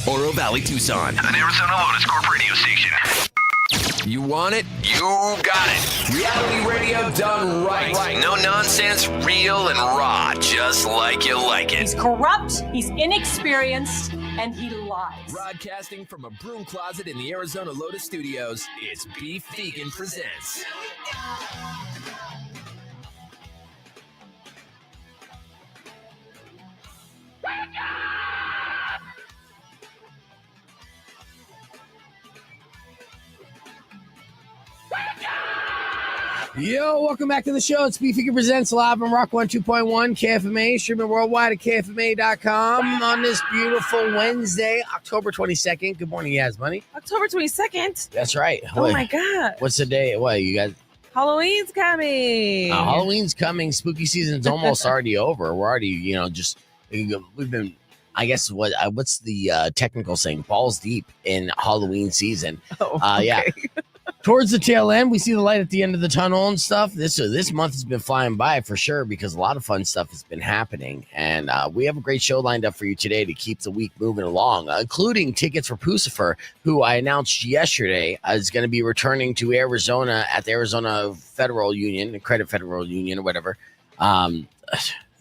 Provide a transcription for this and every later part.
Oro Valley, Tucson. An Arizona Lotus Corp radio station. You want it? You got it. Reality radio done right. No nonsense, real and raw, just like you like it. He's corrupt, he's inexperienced, and he lies. Broadcasting from a broom closet in the Arizona Lotus Studios, it's Beef Vegan Presents. Yo, welcome back to the show. It's Beef Vegan Presents live on Rock 102.1 KFMA, streaming worldwide at KFMA.com on this beautiful Wednesday, October 22nd. Good morning, Yaz Money. October 22nd? That's right. Oh, my God. What's the day? What, you guys? Halloween's coming. Halloween's coming. Spooky season's almost already over. We're already, we've been, I guess, what's the technical saying? Balls deep in Halloween season. Oh, okay. Yeah. Towards the tail end, we see the light at the end of the tunnel and stuff. This month has been flying by for sure because a lot of fun stuff has been happening. And we have a great show lined up for you today to keep the week moving along, including tickets for Pucifer, who I announced yesterday is going to be returning to Arizona at the Arizona Federal Union, Credit Federal Union or whatever.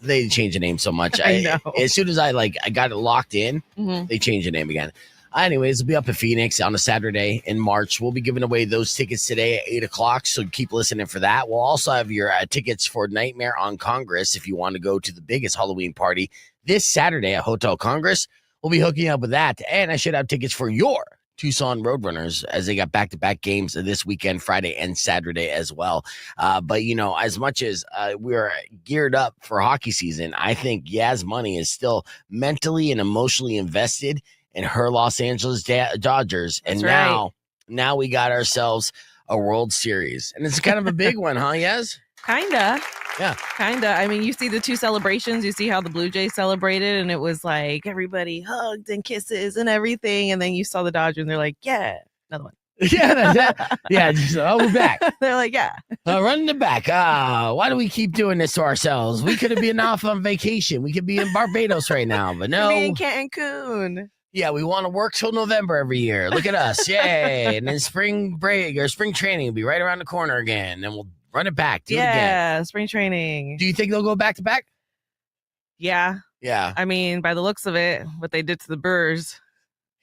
They changed the name so much. I know. As soon as I got it locked in, they changed the name again. Anyways, it'll be up in Phoenix on a Saturday in March. We'll be giving away those tickets today at 8 o'clock, so keep listening for that. We'll also have your tickets for Nightmare on Congress if you want to go to the biggest Halloween party this Saturday at Hotel Congress. We'll be hooking up with that, and I should have tickets for your Tucson Roadrunners as they got back-to-back games this weekend, Friday and Saturday as well. But, as much as we're geared up for hockey season, I think Yaz Money is still mentally and emotionally invested in her Los Angeles Dodgers. And now we got ourselves a World Series. And it's kind of a big one, huh, Yaz? Kinda. Yeah. Kinda. I mean, you see the two celebrations. You see how the Blue Jays celebrated, and it was like everybody hugged and kisses and everything. And then you saw the Dodgers, and they're like, yeah, another one. Yeah, we're back. They're like, yeah. Running it back. Why do we keep doing this to ourselves? We could have been off on vacation. We could be in Barbados right now, but no. Me in Cancun. Yeah, we want to work till November every year. Look at us. Yay. And then spring break or spring training will be right around the corner again. And we'll run it back. Do it again. Yeah, spring training. Do you think they'll go back to back? Yeah. Yeah. I mean, by the looks of it, what they did to the Brewers.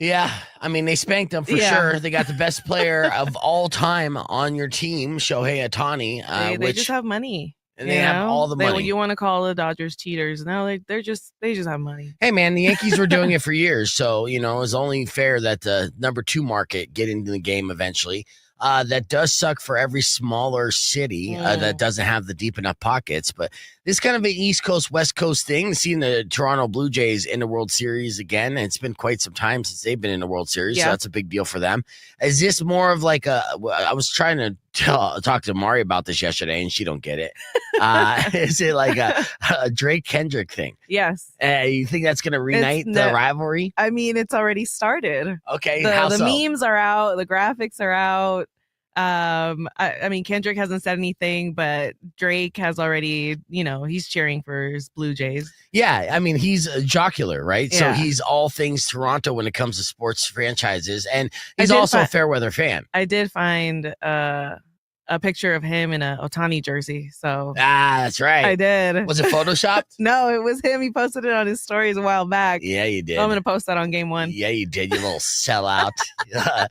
Yeah. I mean, they spanked them for sure. They got the best player of all time on your team, Shohei Ohtani. They just have money. And they have all the money. You want to call the Dodgers cheaters? No, they just have money. Hey, man, the Yankees were doing it for years. So, it's only fair that the number 2 market get into the game eventually. That does suck for every smaller city that doesn't have the deep enough pockets. But this is kind of an East Coast, West Coast thing. Seeing the Toronto Blue Jays in the World Series again. And it's been quite some time since they've been in the World Series. Yeah. So that's a big deal for them. Is this more of like I was trying to talk to Mari about this yesterday, and she don't get it. Is it like a Drake Kendrick thing? Yes. You think that's going to reunite the rivalry? I mean, it's already started. Okay. The memes are out. The graphics are out. I mean, Kendrick hasn't said anything, but Drake has already, he's cheering for his Blue Jays. Yeah. I mean, he's jocular, right? Yeah. So he's all things Toronto when it comes to sports franchises. And he's also a fair weather fan. I did find a picture of him in a Ohtani jersey. So that's right. I did. Was it photoshopped? No, it was him. He posted it on his stories a while back. Yeah, you did. So I'm going to post that on game 1. Yeah, you did. You little sellout. I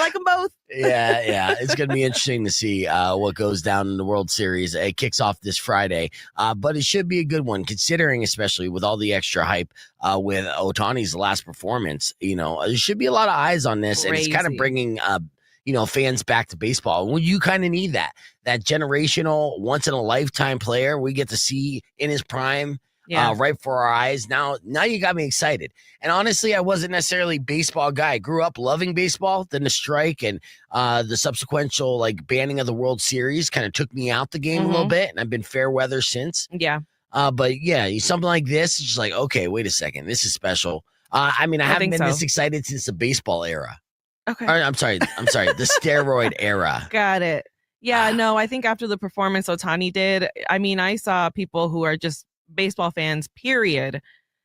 like them both. Yeah. It's going to be interesting to see what goes down in the World Series. It kicks off this Friday, but it should be a good one, considering especially with all the extra hype with Ohtani's last performance. There should be a lot of eyes on this, and it's kind of bringing fans back to baseball. Well, you kind of need that generational, once in a lifetime player we get to see in his prime, right before our eyes. Now you got me excited. And honestly, I wasn't necessarily a baseball guy. I grew up loving baseball. Then the strike and the subsequential banning of the World Series kind of took me out the game a little bit. And I've been fair weather since. Yeah. But yeah, something like this, it's just like, okay, wait a second. This is special. I haven't been this excited since the baseball era. Okay. I'm sorry. The steroid era. Got it. Yeah, no, I think after the performance Ohtani did, I mean, I saw people who are just baseball fans, period,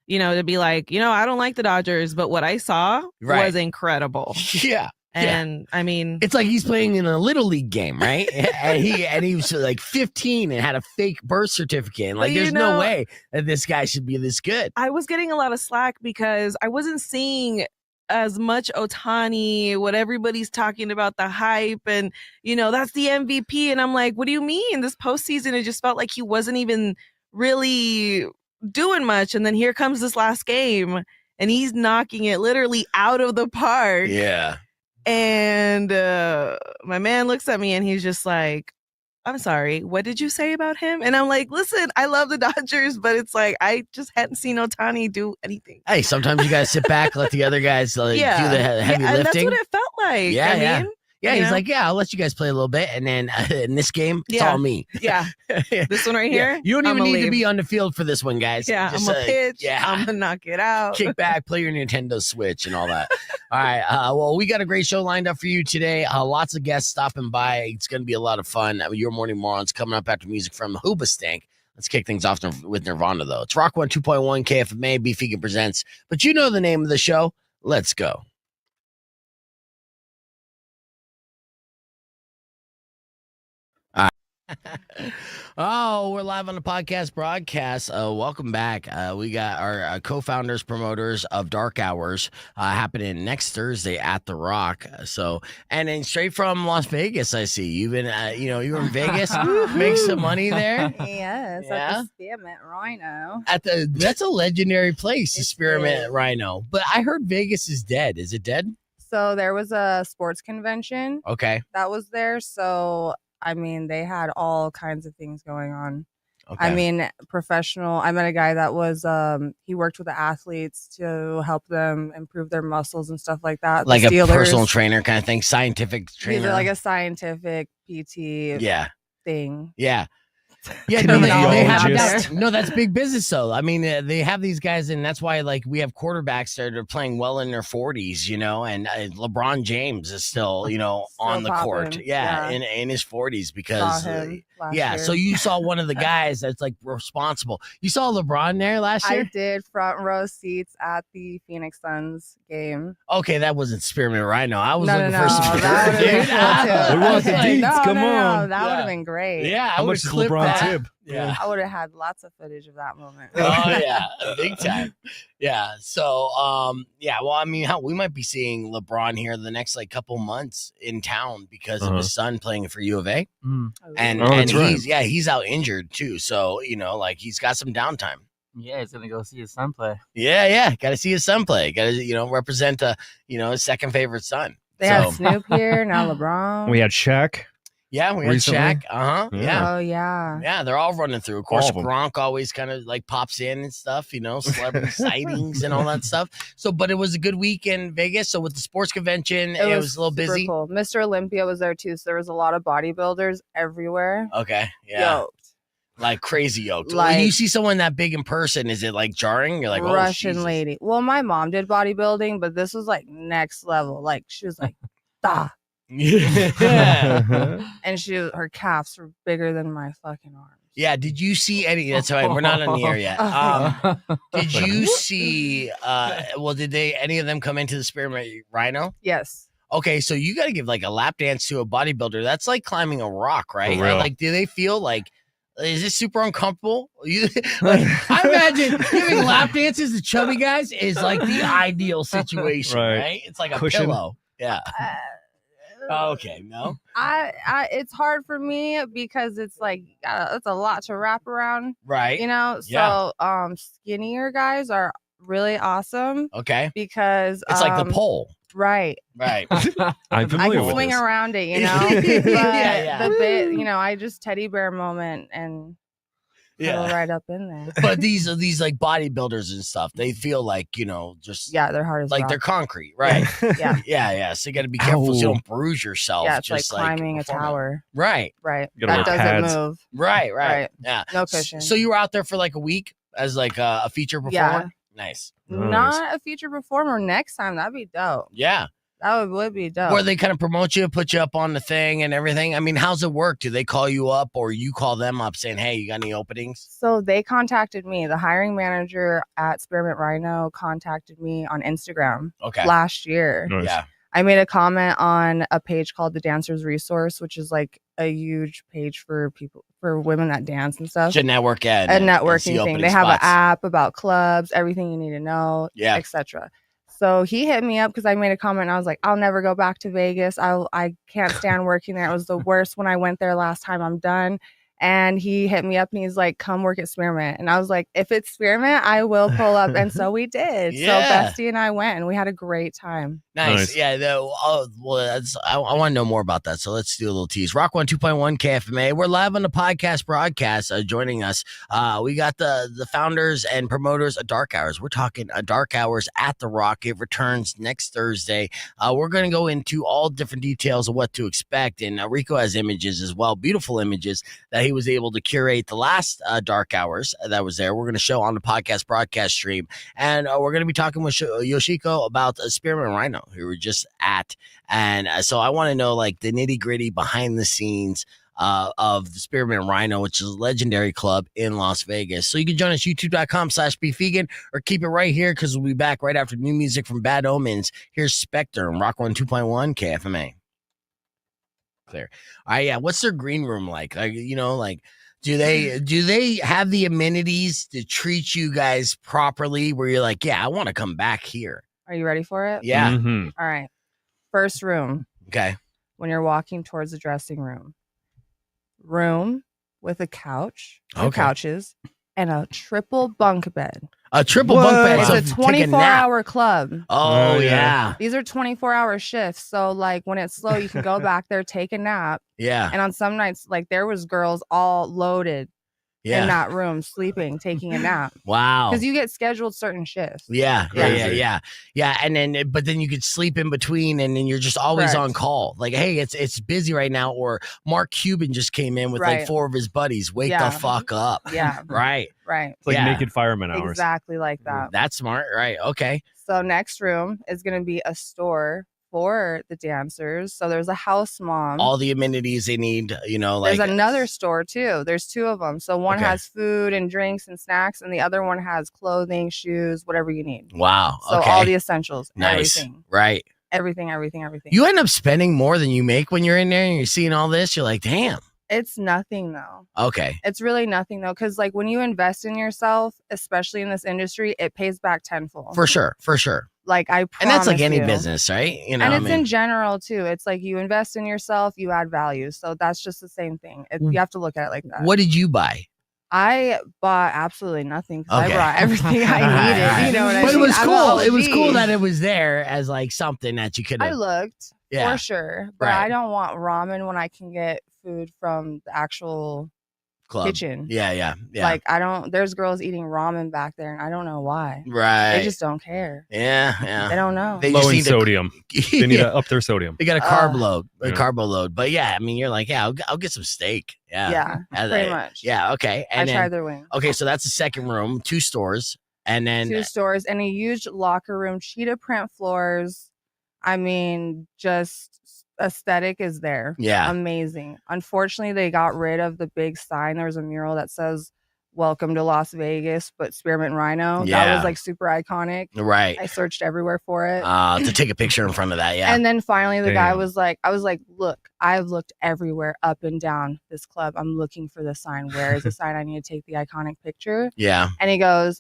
to be like, I don't like the Dodgers, but what I saw was incredible. Yeah. And I mean, it's like he's playing in a little league game, right? and he was like 15 and had a fake birth certificate. And like, there's no way that this guy should be this good. I was getting a lot of slack because I wasn't seeing as much Ohtani, what everybody's talking about, the hype, and that's the MVP. And I'm like, what do you mean? This postseason, it just felt like he wasn't even really doing much. And then here comes this last game, and he's knocking it literally out of the park. Yeah. And my man looks at me and he's just like, I'm sorry, what did you say about him? And I'm like, listen, I love the Dodgers, but it's like, I just hadn't seen Ohtani do anything. Hey, sometimes you got to sit back, let the other guys do the heavy lifting. And that's what it felt like. Yeah, yeah, he's like, I'll let you guys play a little bit. And then in this game, it's all me. Yeah. This one right here. You don't even need to be on the field for this one, guys. Yeah, just, I'm a pitch. Yeah. I'm going to knock it out. Kick back, play your Nintendo Switch and all that. All right. Well, we got a great show lined up for you today. Lots of guests stopping by. It's going to be a lot of fun. Your Morning Morons coming up after music from Hoobastank. Let's kick things off with Nirvana, though. It's Rock 102.1 KFMA, Beef Vegan Presents. But you know the name of the show. Let's go. Oh, we're live on the podcast broadcast. Welcome back. We got our co-founders, promoters of Dark Hours happening next Thursday at the Rock. And then straight from Las Vegas, I see you've been, you were in Vegas, make some money there. Yes, at the Spearmint Rhino. That's a legendary place, the Spearmint Rhino. But I heard Vegas is dead. Is it dead? So there was a sports convention. Okay. That was there. So I mean, they had all kinds of things going on. Okay. I mean, professional. I met a guy that was, he worked with the athletes to help them improve their muscles and stuff like that. Like a personal trainer kind of thing, scientific trainer. He's like a scientific PT thing. Yeah. Yeah, no, that's big business though. I mean, they have these guys, and that's why like we have quarterbacks that are playing well in their 40s, and LeBron James is still, on the court, in his 40s because, year. So you saw one of the guys that's like responsible. You saw LeBron there last year? I did, front row seats at the Phoenix Suns game. Okay, that wasn't Spearmint Rhino. I was looking for some. That we want the deets. Come on, that would have been great. Yeah, how much is LeBron tip? Yeah, I would have had lots of footage of that moment. Oh yeah, big time. Yeah. So, well, I mean, we might be seeing LeBron here the next like couple months in town because of his son playing for U of A, and he's out injured too. So like he's got some downtime. Yeah, he's gonna go see his son play. Yeah, got to see his son play. Got to represent his second favorite son. They had Snoop here, now LeBron. We had Shaq. Yeah, we had Shaq. Yeah. Oh, yeah. Yeah, they're all running through. Of course, Gronk always kind of like pops in and stuff, celebrity sightings and all that stuff. So, but it was a good week in Vegas. So with the sports convention, it was a little busy. Cool. Mr. Olympia was there too. So there was a lot of bodybuilders everywhere. Okay. Yeah. Yoked. Like crazy yoked. Like, when you see someone that big in person, is it like jarring? You're like, Russian Jesus. lady. Well, my mom did bodybuilding, but this was like next level. Like she was like, "Da." Yeah. And her calves were bigger than my fucking arms. Yeah. Did you see any? That's all right. We're not on the air yet. Did you see? Did any of them come into the Spearmint Rhino? Yes. Okay, so you got to give like a lap dance to a bodybuilder. That's like climbing a rock, right? Like, do they feel like? Is this super uncomfortable? I imagine giving lap dances to chubby guys is like the ideal situation, right? It's like a pillow. Yeah. Okay, no. It's hard for me because it's like it's a lot to wrap around, right? So skinnier guys are really awesome. Okay, because it's like the pole. Right. I'm familiar with swing this. around it, But the bit, I just teddy bear moment and go right up in there. But these are these like bodybuilders and stuff. They feel like just they're hard as like rock. they're concrete, right? Yeah. So you got to be careful so you don't bruise yourself. Yeah, it's just like climbing a tower. Right. That doesn't move. Right. Yeah. No cushion. So you were out there for like a week as like a feature performer. Yeah. Nice. Not a feature performer next time. That'd be dope. Yeah. That would be dope. Where they kind of promote you, put you up on the thing and everything. I mean, how's it work? Do they call you up or you call them up saying, hey, you got any openings? So they contacted me. The hiring manager at Spearmint Rhino contacted me on Instagram last year. Nice. Yeah. I made a comment on a page called the Dancers Resource, which is like a huge page for women that dance and stuff. It's a network ad. A networking thing. They have an app about clubs, everything you need to know, etc. So he hit me up because I made a comment and I was like, I'll never go back to Vegas. I can't stand working there. It was the worst when I went there last time. I'm done. And he hit me up and he's like, come work at Spearmint. And I was like, if it's Spearmint, I will pull up. And so we did. So Bestie and I went and we had a great time. Nice. Yeah. I want to know more about that. So let's do a little tease. Rock 102.1 KFMA. We're live on the podcast broadcast. Joining us, we got the founders and promoters of Dark Hours. We're talking Dark Hours at the Rock. It returns next Thursday. We're going to go into all different details of what to expect. And Rico has images as well, beautiful images that he was able to curate the last Dark Hours that was there. We're going to show on the podcast broadcast stream. And we're going to be talking with Yoshiko about Spearmint Rhino, who we're just at. And so I want to know like the nitty gritty behind the scenes of the Spearmint Rhino, which is a legendary club in Las Vegas. So you can join us, youtube.com/beefvegan, or keep it right here because we'll be back right after new music from Bad Omens. Here's Spectre and Rock 102.1 KFMA. Clear. All right, yeah. What's their green room like? Do they have the amenities to treat you guys properly where you're like, yeah, I want to come back here? Are you ready for it? Yeah. Mm-hmm. All right. First room. Okay. When you're walking towards the dressing room. Room with a couch, two couches, and a triple bunk bed. A triple bunk bed. It's a 24-hour club. Oh, yeah. These are 24-hour shifts. So, like, when it's slow, you can go back there, take a nap. Yeah. And on some nights, like, there was girls all loaded in that room, sleeping, taking a nap. Wow. Because you get scheduled certain shifts. Yeah. And then you could sleep in between, and then you're just always on call. Like, hey, it's busy right now. Or Mark Cuban just came in with like 4 of his buddies. Wake the fuck up. Yeah. Right. It's like naked fireman hours. Exactly like that. That's smart. Right. Okay. So next room is going to be a store for the dancers. So there's a house mom. All the amenities they need, like. There's another store too. There's 2 of them. So one has food and drinks and snacks, and the other one has clothing, shoes, whatever you need. Wow. So all the essentials. Nice. Everything. Right. Everything. You end up spending more than you make when you're in there and you're seeing all this. You're like, damn. It's nothing though. Okay. It's really nothing though. Cause like when you invest in yourself, especially in this industry, it pays back tenfold. For sure. Like I promise. And that's like any business, right? And it's in general too. It's like you invest in yourself, you add value. So that's just the same thing. You have to look at it like that. What did you buy? I bought absolutely nothing because I brought everything I needed. You know what I mean? But it was cool. It was cool that it was there as like something that you could have. I looked for sure, but I don't want ramen when I can get food from the actual club kitchen. Yeah. Like there's girls eating ramen back there and I don't know why. Right. They just don't care. Yeah. They don't know. They low in sodium. They need to up their sodium. They got a carb load. But yeah, I mean, you're like, yeah, I'll get some steak. Yeah. Pretty much. Yeah. Okay. And I tried their wings. Okay. So that's the second room, 2 stores. And then 2 stores and a huge locker room, cheetah print floors. I mean, just aesthetic is there. Yeah. Amazing. Unfortunately, they got rid of the big sign. There was a mural that says, "Welcome to Las Vegas," but Spearmint Rhino. Yeah. That was like super iconic. Right. I searched everywhere for it. To take a picture in front of that. Yeah. And then finally the guy was like, I was like, look, I've looked everywhere up and down this club. I'm looking for the sign. Where is the sign? I need to take the iconic picture. Yeah. And he goes,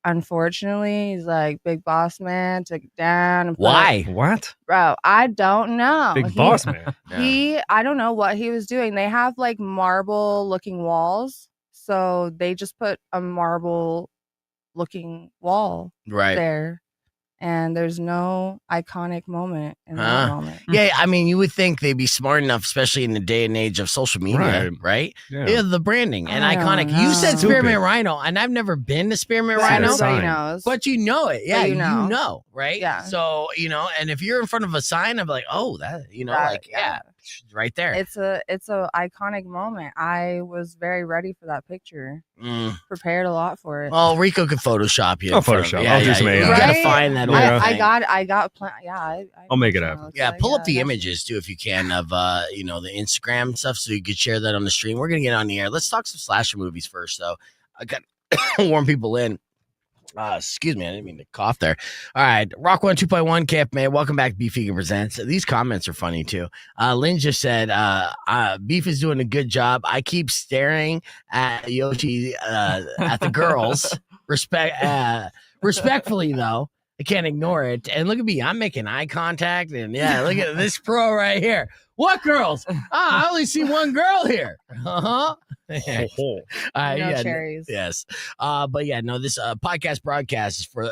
unfortunately, he's like, big boss man took it down. And why? What? Bro, I don't know. Big boss man. I don't know what he was doing. They have like marble looking walls. So they just put a marble looking wall there. And there's no iconic moment in that moment. Yeah, I mean, you would think they'd be smart enough, especially in the day and age of social media, right? Yeah, the branding and iconic. You said Spearmint Rhino, and I've never been to Spearmint Rhino. Everybody knows. But you know it. Yeah, you know, right? Yeah. So, and if you're in front of a sign, I'm like, oh, that, right there. It's a iconic moment. I was very ready for that picture. Prepared a lot for it. Well, Rico could Photoshop you. I'll Photoshop. I'll do some AI. You gotta find that old thing. I got I'll make it happen. Yeah, pull up the images too if you can of the Instagram stuff so you could share that on the stream. We're gonna get on the air. Let's talk some slasher movies first, though. I got to warm people in. Excuse me, I didn't mean to cough there. All right, Rock 102.1 KFMA. Welcome back, Beef Vegan Presents. These comments are funny too. Lynn just said, Beef is doing a good job. I keep staring at Yoshi at the girls. Respectfully though, I can't ignore it. And look at me, I'm making eye contact. And yeah, look at this pro right here. What girls? I only see one girl here. Cherries. Yes. But yeah, no, this podcast broadcast is for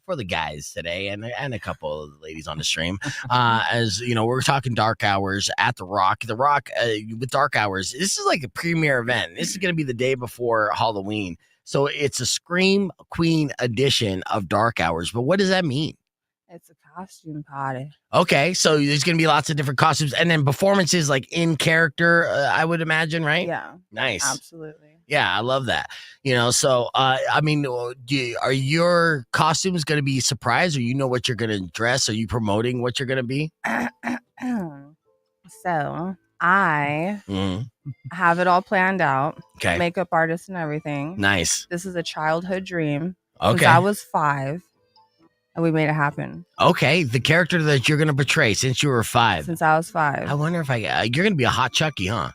the guys today and a couple of the ladies on the stream. As you know, we're talking Dark Hours at the Rock. The Rock with Dark Hours. This is like a premiere event. This is going to be the day before Halloween. So it's a Scream Queen edition of Dark Hours. But what does that mean? It's a costume party. Okay, so there's going to be lots of different costumes and then performances like in character, I would imagine, right? Yeah. Nice. Absolutely. Yeah, I love that. So, I mean, are your costumes going to be surprise or you know what you're going to dress? Are you promoting what you're going to be? So, I have it all planned out. Okay. Makeup artist and everything. Nice. This is a childhood dream. Okay. Since I was 5. And we made it happen. Okay, the character that you're going to portray since you were 5. Since I was 5. I wonder if you're going to be a hot Chucky, huh?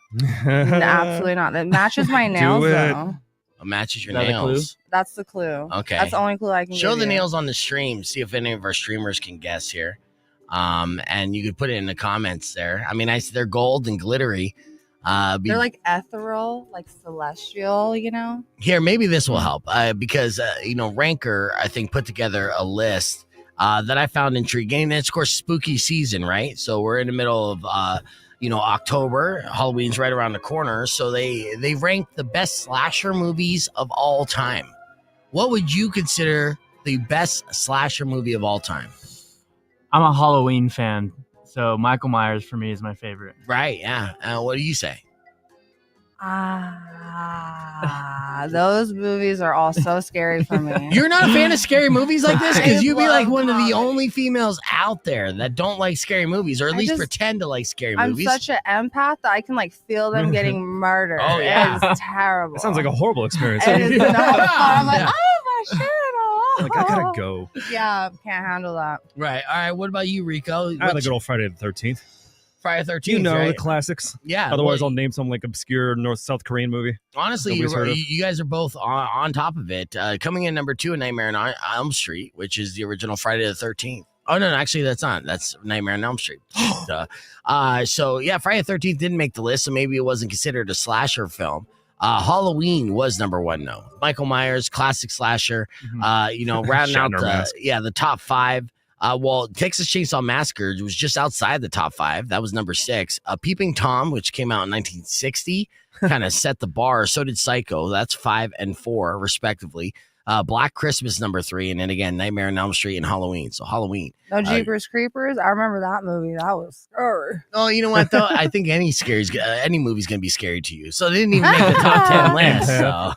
Absolutely not. That matches my nails, though. It matches your nails. That's the clue. Okay. That's the only clue I can show give the you. nails on the stream. See if any of our streamers can guess here. And you could put it in the comments there. I mean, they're gold and glittery. They're like ethereal, like celestial, Here, maybe this will help because, Ranker, I think, put together a list that I found intriguing. And it's, of course, spooky season, right? So we're in the middle of, October. Halloween's right around the corner. So they ranked the best slasher movies of all time. What would you consider the best slasher movie of all time? I'm a Halloween fan. So Michael Myers for me is my favorite. Right, yeah. What do you say? Those movies are all so scary for me. You're not a fan of scary movies like this? Because you'd be like one of the only females out there that don't like scary movies, or at least pretend to like scary movies. I'm such an empath that I can feel them getting murdered. Oh, yeah. It's terrible. That sounds like a horrible experience. It is not fun. I'm like, oh my shit. Like, I gotta go. Yeah, can't handle that. Right. All right. What about you, Rico? I like good old Friday the 13th. Friday the 13th. You know, right? the classics. Yeah. Otherwise, I'll name some like obscure South Korean movie. Honestly, you guys are both on top of it. Coming in number 2 in Nightmare on Elm Street, which is the original Friday the 13th. Oh, no, actually, that's not. That's Nightmare on Elm Street. So, yeah, Friday the 13th didn't make the list, so maybe it wasn't considered a slasher film. Halloween was number 1, though. Michael Myers, classic slasher. Rounding out the top 5. Texas Chainsaw Massacre was just outside the top 5. That was number 6. Peeping Tom, which came out in 1960, kind of set the bar. So did Psycho. That's 5 and 4, respectively. Black Christmas, number 3. And then again, Nightmare on Elm Street and Halloween. So Halloween. No Jeepers Creepers. I remember that movie. That was scary. Oh, you know what, though? I think any movie's going to be scary to you. So they didn't even make the top 10 list. So,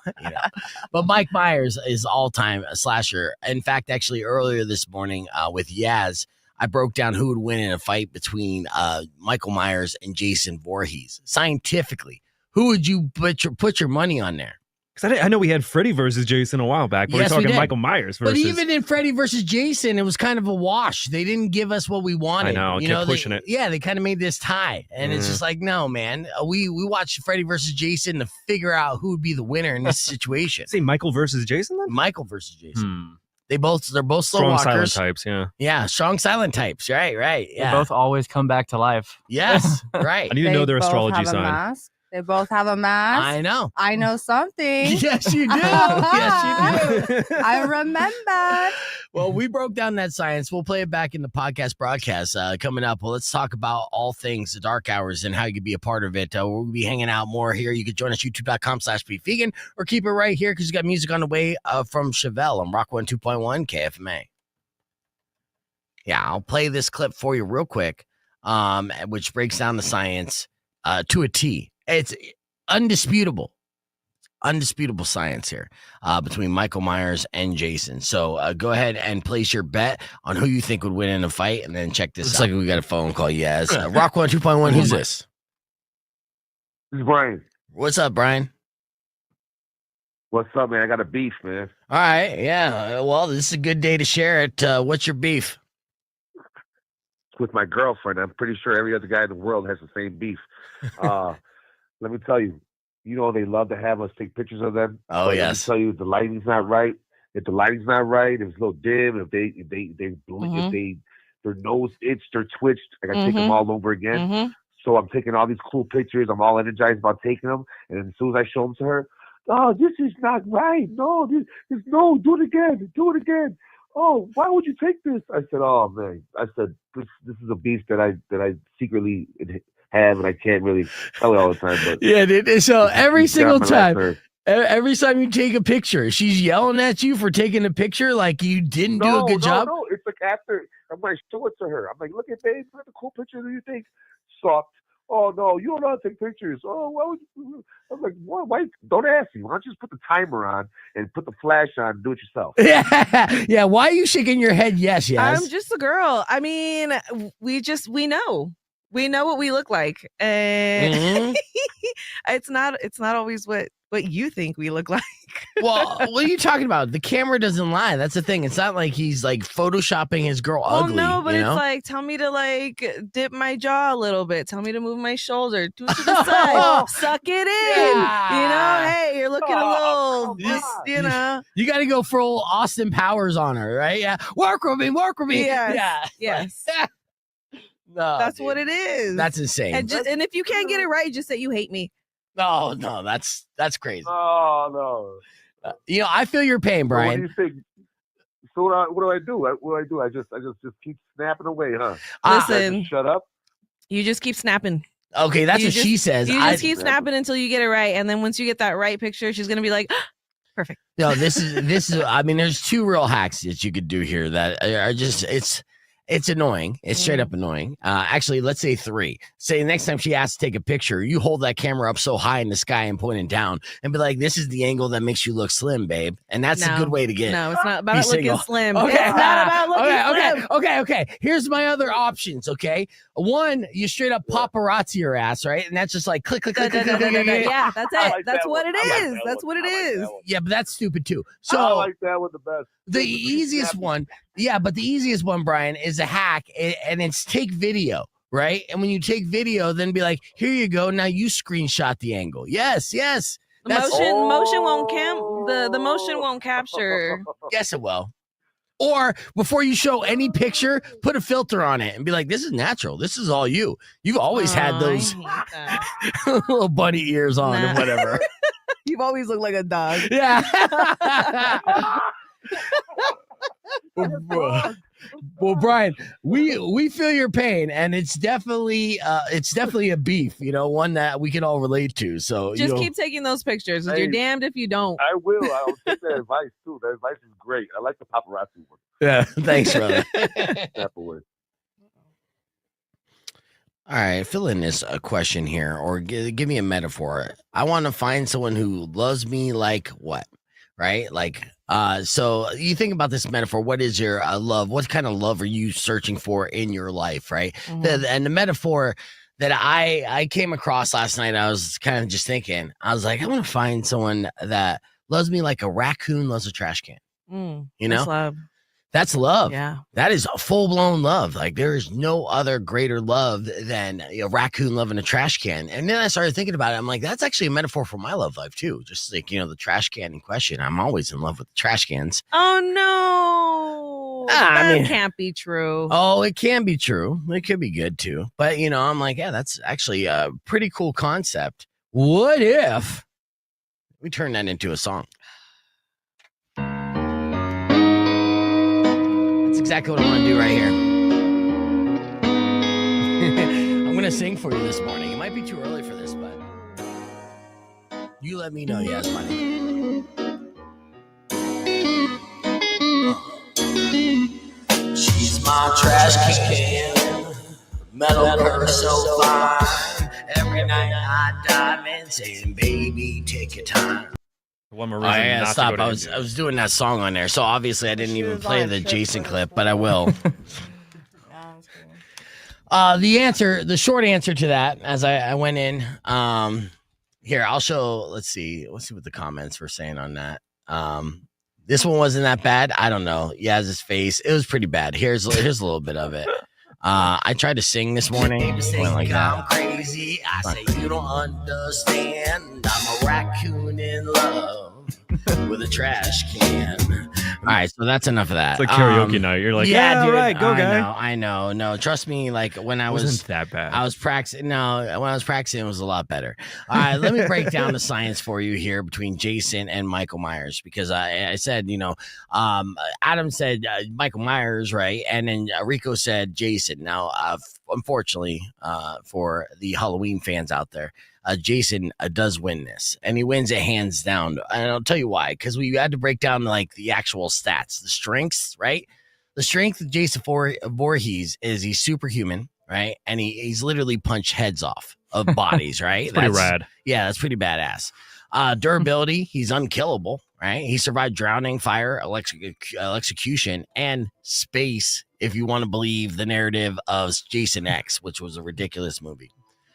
But Mike Myers is all-time a slasher. In fact, actually, earlier this morning with Yaz, I broke down who would win in a fight between Michael Myers and Jason Voorhees. Scientifically, who would you put your money on there? Because I know we had Freddy versus Jason a while back, but we're talking Michael Myers versus. But even in Freddy versus Jason, it was kind of a wash. They didn't give us what we wanted. I know, kept pushing it. Yeah, they kind of made this tie, and it's just like, no, man. We watched Freddy versus Jason to figure out who would be the winner in this situation. Say Michael versus Jason then? Michael versus Jason. They're both slow strong walkers. Silent types, yeah. Yeah, strong silent types. Right. Yeah. They both always come back to life. Yes, right. I need to know their astrology sign. Mask. They both have a mask. I know. I know something. Yes, you do. Yes, you do. I remember. Well, we broke down that science. We'll play it back in the podcast broadcast coming up. Well, let's talk about all things the Dark Hours and how you can be a part of it. We'll be hanging out more here. You can join us, youtube.com/beefvegan, or keep it right here because you got music on the way from Chevelle on Rock 102.1 KFMA. Yeah, I'll play this clip for you real quick. which breaks down the science to a T. It's undisputable science here between Michael Myers and Jason. So go ahead and place your bet on who you think would win in a fight, and then check this out. Looks like we got a phone call. Yes. Rock 102.1. Who's this? This is Brian. What's up, Brian? What's up, man? I got a beef, man. All right. Yeah. Well, this is a good day to share it. What's your beef? It's with my girlfriend. I'm pretty sure every other guy in the world has the same beef. Let me tell you, they love to have us take pictures of them. Oh, yes. Let me tell you, the lighting's not right. If the lighting's not right, if it's a little dim, if they blink, if their nose itched or twitched, I got to take them all over again. So I'm taking all these cool pictures. I'm all energized about taking them. And then as soon as I show them to her, oh, this is not right. No, no, do it again. Do it again. Oh, why would you take this? I said, oh, man. I said, this is a beef that I secretly have, and I can't really tell it all the time. But yeah, dude. So every single time you take a picture, she's yelling at you for taking a picture like you didn't do a good job? No, it's like after I'm going to show it to her. I'm like, look at babe, look at the cool picture that you think. Sucked. Oh, no, you don't know how to take pictures. Oh, why would you? I'm like, what? Why? Don't ask me. Why don't you just put the timer on and put the flash on and do it yourself? Yeah. Why are you shaking your head? Yes. I'm just a girl. I mean, we know. We know what we look like. And it's not always what you think we look like. Well, what are you talking about? The camera doesn't lie. That's the thing. It's not like he's like photoshopping his girl ugly. No, but it's like, tell me to like dip my jaw a little bit. Tell me to move my shoulder to the side. Suck it in. Yeah. Hey, you're looking a little, You got to go full Austin Powers on her, right? Yeah. Work with me. Yes. Yeah. Yes. No, that's what it is. That's insane. And if you can't get it right, just say you hate me. No, that's crazy. Oh, no. I feel your pain, Brian. So what do you think? So what do I do? I just keep snapping away, huh? Listen, shut up. You just keep snapping. Okay, that's what she says. You just keep snapping until you get it right, and then once you get that right picture, she's gonna be like, perfect. No, this is. I mean, there's two real hacks that you could do here that are just it's annoying. It's straight up annoying. Actually, let's say 3. Say next time she asks to take a picture, you hold that camera up so high in the sky and point it down and be like, this is the angle that makes you look slim, babe. And that's a good way to get. No, it's not about looking slim. Okay. It's not about looking slim. Okay. Here's my other options, okay? 1, you straight up paparazzi your ass, right? And that's just like click. Yeah, that's it. That's what it is. That's what it is. Yeah, but that's stupid too. So I like that one the best. The easiest one, but the easiest one, Brian, is a hack, and it's take video, right? And when you take video, then be like, here you go. Now you screenshot the angle. Yes. The motion won't the motion won't capture. Yes, it will. Or before you show any picture, put a filter on it and be like, this is natural. This is all you. You've always had those little bunny ears on or whatever. You've always looked like a dog. Yeah. Well, Brian, we feel your pain, and it's definitely a beef, one that we can all relate to. So just keep taking those pictures. Hey, you're damned if you don't. I will. I'll take that advice too. That advice is great. I like the paparazzi one. Yeah, thanks, brother. All right, fill in this question here, or give me a metaphor. I want to find someone who loves me like what, right? Like, so you think about this metaphor. What is your love? What kind of love are you searching for in your life, right? Mm-hmm. And the metaphor that I came across last night, I was kind of just thinking, I was like, I want to find someone that loves me like a raccoon loves a trash can. That's love. That's love. Yeah. That is a full-blown love. Like, there is no other greater love than a raccoon loving a trash can. And then I started thinking about it. I'm like, that's actually a metaphor for my love life, too. Just like, the trash can in question. I'm always in love with the trash cans. Oh, no. That can't be true. Oh, it can be true. It could be good, too. But, I'm like, yeah, that's actually a pretty cool concept. What if we turn that into a song? That's exactly what I'm going to do right here. I'm going to sing for you this morning. It might be too early for this, but you let me know, yes, buddy. She's my trash can, Metal girl so fine. Every night I dive in saying, baby, take your time. One more reason not stop. to go to I was doing that song on there, so obviously I didn't even play the Jason clip, but I will. The short answer to that, as I went in, here I'll show. Let's see what the comments were saying on that. This one wasn't that bad. I don't know. Yaz's face, it was pretty bad. Here's a little bit of it. I tried to sing this morning. Went like that. I'm crazy. I say you don't understand. I'm a raccoon in love with a trash can. All right, so that's enough of that. It's like karaoke night. You're like, yeah, dude, right, go guy. I know. No, trust me. Like when I wasn't that bad. I was practicing. No, when I was practicing, it was a lot better. All right, let me break down the science for you here between Jason and Michael Myers, because I said, Adam said Michael Myers, right, and then Rico said Jason. Now, unfortunately, for the Halloween fans out there, Jason does win this, and he wins it hands down. And I'll tell you why, because we had to break down like the actual stats, the strengths, right? The strength of Jason Voorhees is he's superhuman, right? And he's literally punched heads off of bodies, right? That's pretty rad. Yeah, that's pretty badass. Durability, he's unkillable, right? He survived drowning, fire, electrocution, and space, if you want to believe the narrative of Jason X, which was a ridiculous movie.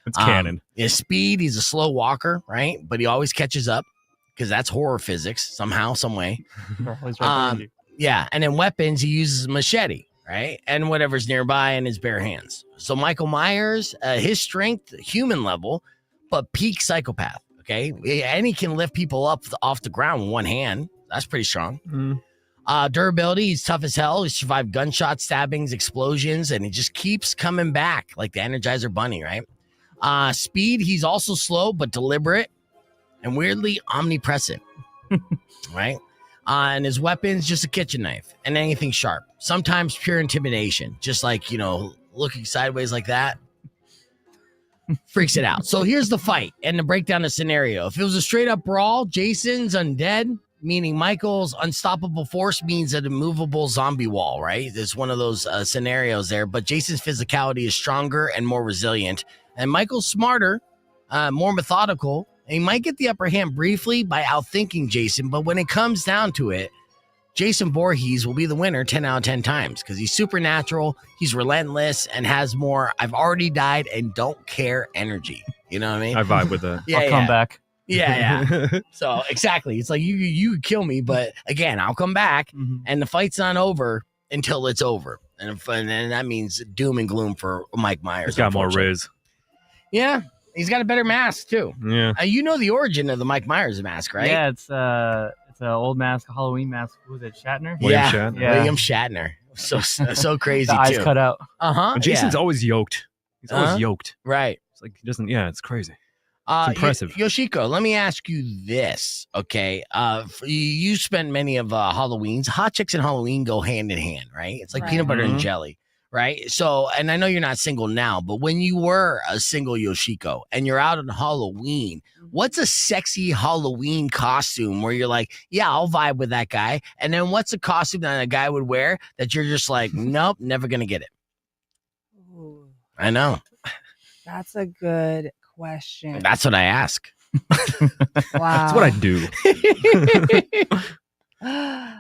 It's canon. His speed, he's a slow walker, right? But he always catches up because that's horror physics somehow, some way. Yeah. And then weapons, he uses a machete, right? And whatever's nearby in his bare hands. So Michael Myers, his strength, human level, but peak psychopath, okay? And he can lift people up off the ground with one hand. That's pretty strong. Durability, he's tough as hell. He survived gunshots, stabbings, explosions, and he just keeps coming back like the Energizer Bunny, right? Speed, he's also slow but deliberate and weirdly omnipresent, right? And his weapons, just a kitchen knife and anything sharp. Sometimes pure intimidation, just like, looking sideways like that. Freaks it out. So here's the fight and to break down the scenario. If it was a straight up brawl, Jason's undead, meaning Michael's unstoppable force means an immovable zombie wall, right? There's one of those scenarios there, but Jason's physicality is stronger and more resilient. And Michael's smarter, more methodical. And he might get the upper hand briefly by outthinking Jason, but when it comes down to it, Jason Voorhees will be the winner 10 out of 10 times because he's supernatural, he's relentless, and has more I've already died and don't care energy. You know what I mean? I vibe with that. I'll come back. Yeah. So exactly. It's like you kill me, but again, I'll come back, and the fight's not over until it's over. And that means doom and gloom for Mike Myers. He's got more riz. Yeah, he's got a better mask too. Yeah, you know the origin of the Mike Myers mask, right? Yeah, it's an old mask, a Halloween mask. Who was it, Shatner? William Shatner. So crazy. The eyes cut out. Jason's always yoked. He's always yoked. Right. It's like he doesn't. Yeah, it's crazy. It's impressive. Yoshiko, let me ask you this, okay? You spent many of Halloween's. Hot chicks and Halloween go hand in hand, right? It's like peanut butter and jelly. Right. So, and I know you're not single now, but when you were a single Yoshiko and you're out on Halloween, what's a sexy Halloween costume where you're like, yeah, I'll vibe with that guy? And then what's a costume that a guy would wear that you're just like, nope, never going to get it? Ooh. I know. That's a good question. That's what I ask. Wow. That's what I do.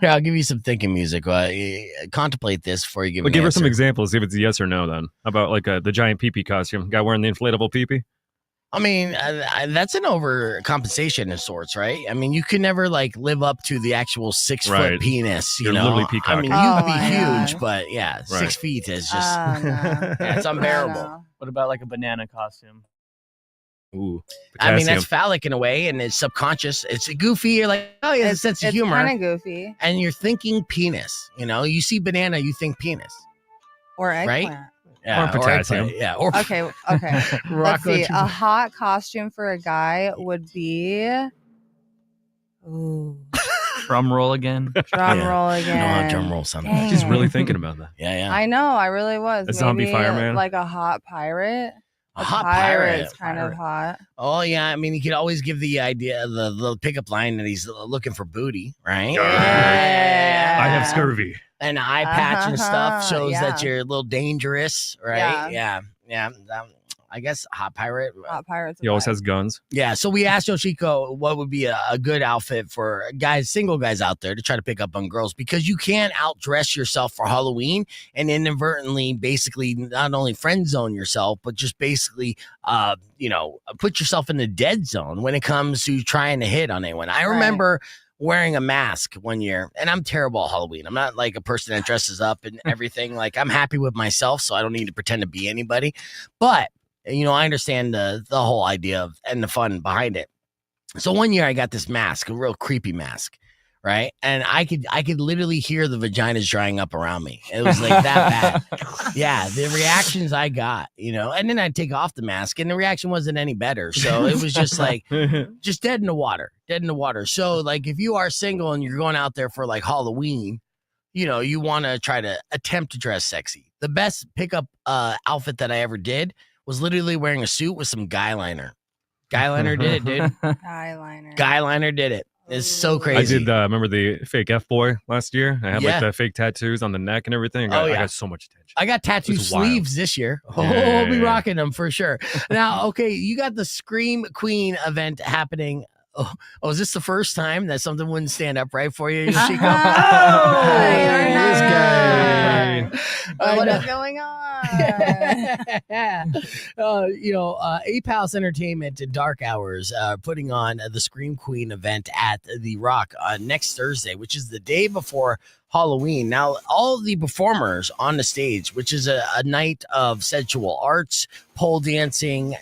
Here, I'll give you some thinking music. Contemplate this before you give me give her some examples. See if it's a yes or no then. About like the giant pee-pee costume. Guy wearing the inflatable pee-pee. I mean, that's an overcompensation of sorts, right? I mean, you could never like live up to the actual 6 foot penis. You know, literally peacock. I mean, you'd be huge, but yeah, 6 feet is just it's unbearable. What about like a banana costume? Ooh, I mean, that's phallic in a way, and it's subconscious. It's goofy. You're like, oh yeah, it's a sense of humor. It's kind of goofy. And you're thinking penis. You see banana, you think penis. Or eggplant. Right? Yeah, or potassium. Yeah. Okay. Let's see. A hot costume for a guy would be. Ooh. Drum roll again. Drum roll again. Drum roll something. She's really thinking about that. Yeah. I know. I really was. A zombie fireman. Like a hot pirate. A hot pirate is kind of hot. Oh yeah, I mean, you could always give the idea, the pickup line that he's looking for booty, right? Yeah. I have scurvy. An eye patch and stuff shows that you're a little dangerous, right? Yeah. Yeah. I guess Hot Pirate. Hot Pirate's He always has guns. Yeah. So we asked Yoshiko what would be a good outfit for guys, single guys out there to try to pick up on girls, because you can outdress yourself for Halloween and inadvertently basically not only friend zone yourself, but just basically, put yourself in the dead zone when it comes to trying to hit on anyone. I remember wearing a mask one year, and I'm terrible at Halloween. I'm not like a person that dresses up and everything. Like, I'm happy with myself, so I don't need to pretend to be anybody. But I understand the whole idea of and the fun behind it. So one year I got this mask, a real creepy mask, right? And I could literally hear the vaginas drying up around me. It was like that bad. Yeah, the reactions I got, and then I'd take off the mask and the reaction wasn't any better. So it was just like, just dead in the water. So like, if you are single and you're going out there for like Halloween, you want to try to attempt to dress sexy. The best pickup outfit that I ever did was literally wearing a suit with some guy liner. Guy liner did it, dude. Guy liner did it. It's so crazy. I did remember the fake F-boy last year? I had like the fake tattoos on the neck and everything. I got so much attention. I got tattoo sleeves this year. I'll be rocking them for sure. Now, okay, you got the Scream Queen event happening. Oh, is this the first time that something wouldn't stand up right for you, Yoshiko? This guy. What is going on? Ape House Entertainment and Dark Hours putting on the Scream Queen event at the Rock next Thursday, which is the day before Halloween. Now, all of the performers on the stage, which is a night of sensual arts, pole dancing,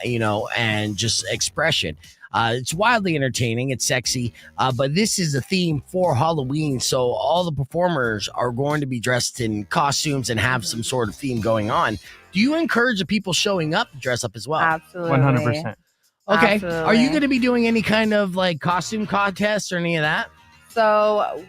and just expression. It's wildly entertaining. It's sexy, but this is a theme for Halloween. So all the performers are going to be dressed in costumes and have some sort of theme going on. Do you encourage the people showing up to dress up as well? Absolutely. 100%. Okay. Absolutely. Are you going to be doing any kind of like costume contests or any of that? So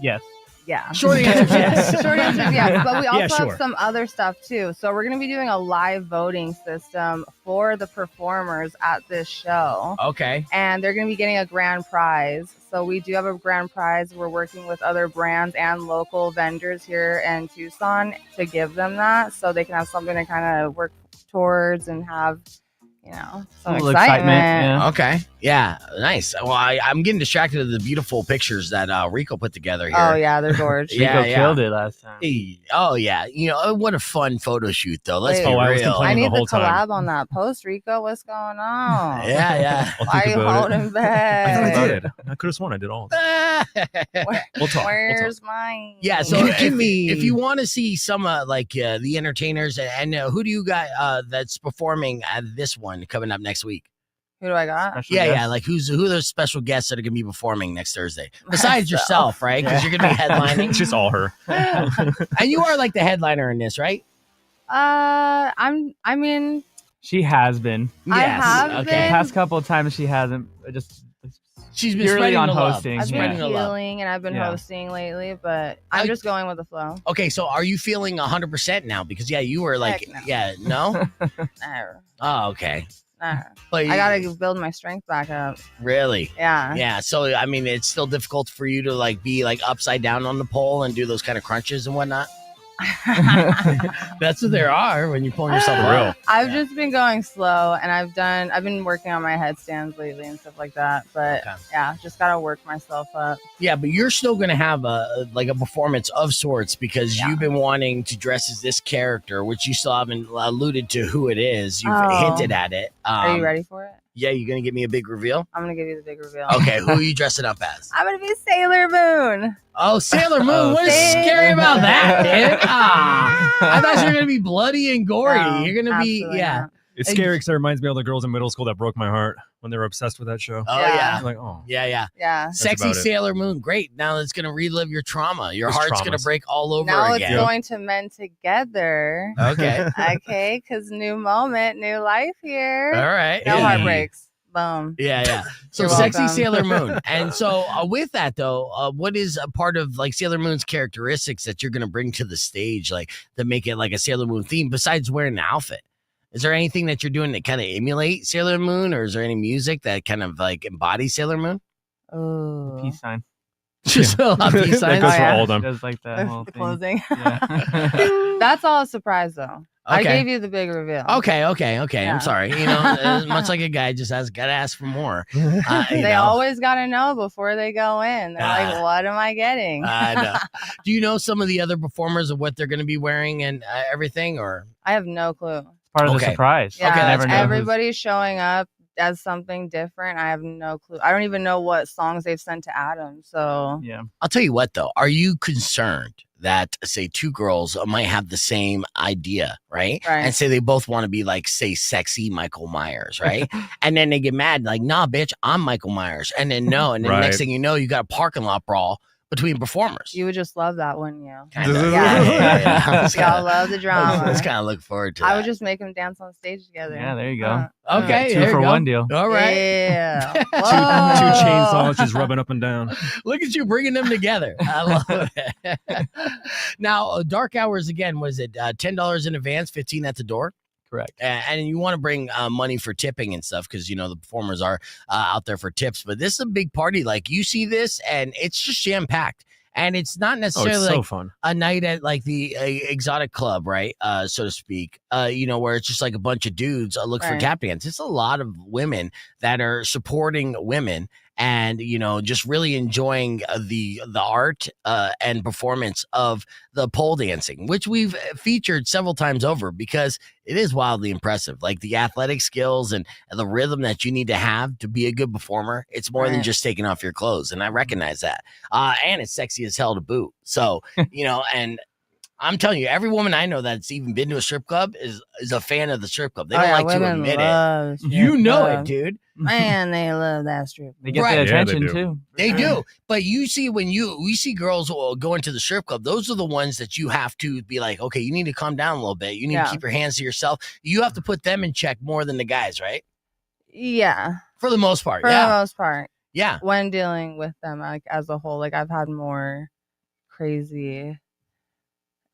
Yes. yeah. Short answer is yes. Short answer is yes. But we also sure. have some other stuff too. So we're going to be doing a live voting system for the performers at this show. Okay. And they're going to be getting a grand prize. So we do have a grand prize. We're working with other brands and local vendors here in Tucson to give them that so they can have something to kind of work towards and have, some little excitement. Yeah. Okay. Yeah. Nice. Well, I'm getting distracted with the beautiful pictures that Rico put together here. Oh, yeah. They're gorgeous. Rico killed it last time. Oh, yeah. what a fun photo shoot, though. Let's be I was real. I need the whole collab time. on that post, Rico. What's going on? Yeah. Why are you holding back? I did. I could have sworn I did all of that. We'll talk. Where's mine? Yeah, so if you want to see some the entertainers and who do you got that's performing at this one coming up next week? Who do I got? Special Yeah, guest. like who are those special guests that are gonna be performing next Thursday besides yourself, right? Because you're gonna be headlining. It's just all her. And you are like the headliner in this, right? I mean, She has been. I have The been. past couple of times she hasn't. She's been purely spreading on the love. hosting. I've Spreading been the love. healing and I've been Yeah. hosting lately, but I'm just going with the flow. Okay, so are you feeling 100% now? Because you were like, Heck no. no. Nah, Oh, okay. nah. But I gotta build my strength back up. really. Yeah. Yeah, so I mean, it's still difficult for you to be upside down on the pole and do those kind of crunches and whatnot. That's what there are when you're pulling yourself real. up. I've just been going slow, and I've been working on my headstands lately and stuff like that. But Okay. yeah, just gotta work myself up. Yeah, but you're still gonna have a performance of sorts because you've been wanting to dress as this character, which you still haven't alluded to who it is. You've hinted at it. Are you ready for it? Yeah, you gonna give me a big reveal? I'm gonna give you the big reveal. Okay, who are you dressing up as? I'm gonna be Sailor Moon. Oh, Sailor Moon. What is scary about that, dude? I thought you were gonna be bloody and gory. No, You're gonna be absolutely not. It's scary because it reminds me of the girls in middle school that broke my heart when they were obsessed with that show. Oh Yeah. yeah. I'm like, oh. Yeah. Yeah. Sexy about it. Sailor Moon. Great. Now it's going to relive your trauma. Your It's heart's going to traumas. break all over Now again. it's going to mend together. Okay. Okay, because new moment, new life here. All right. No yeah. heartbreaks. Boom. Yeah. So You're sexy welcome. Sailor Moon. And so with that though, what is a part of Sailor Moon's characteristics that you're going to bring to the stage, that make it like a Sailor Moon theme besides wearing the outfit? Is there anything that you're doing to kind of emulate Sailor Moon, or is there any music that kind of embodies Sailor Moon? Oh. Peace sign. Just fill out peace That signs. goes for all of them. Does like the whole The thing. closing. Yeah. That's all a surprise, though. I Okay. gave you the big reveal. Okay. Yeah. I'm sorry. Much like a guy just got to ask for more. They always got to know before they go in. They're like, what am I getting? I know. Do you know some of the other performers of what they're going to be wearing and everything, or? I have no clue. Part of the surprise. Yeah, Okay, never know everybody's showing up as something different. I have no clue. I don't even know what songs they've sent to Adam. So yeah, I'll tell you what, though. Are you concerned that, say, two girls might have the same idea, right? And say they both want to be like, say, sexy Michael Myers, right? And then they get mad, like, nah, bitch, I'm Michael Myers. And then no. And then the next thing you know, you got a parking lot brawl between performers. You would just love that, wouldn't you? Kinda. Yeah. Y'all love the drama. I was kind of looking forward to that. I would just make them dance on stage together. Yeah, there you go. Okay, two for one deal. All right. Yeah. Two chainsaws just rubbing up and down. Look at you bringing them together. I love it. Now, dark hours again. Was it $10 in advance, $15 at the door? Correct. And you want to bring money for tipping and stuff because the performers are out there for tips. But this is a big party. Like you see this, and it's just jam packed. And it's not necessarily so like fun. A night at like the exotic club, right? So to speak. Where it's just like a bunch of dudes look for tap dance. It's a lot of women that are supporting women and just really enjoying the art and performance of the pole dancing, which we've featured several times over because it is wildly impressive. Like the athletic skills and the rhythm that you need to have to be a good performer. It's more than just taking off your clothes, and I recognize that. And it's sexy as hell to boot. So and I'm telling you, every woman I know that's even been to a strip club is a fan of the strip club. They don't like to admit it. You know it, dude. Man, they love that strip. They get the attention too. They do. But you see, when we see girls go into the strip club, those are the ones that you have to be like, okay, you need to calm down a little bit. You need to keep your hands to yourself. You have to put them in check more than the guys, right? Yeah. For the most part. For the most part. Yeah. When dealing with them, like as a whole, like I've had more crazy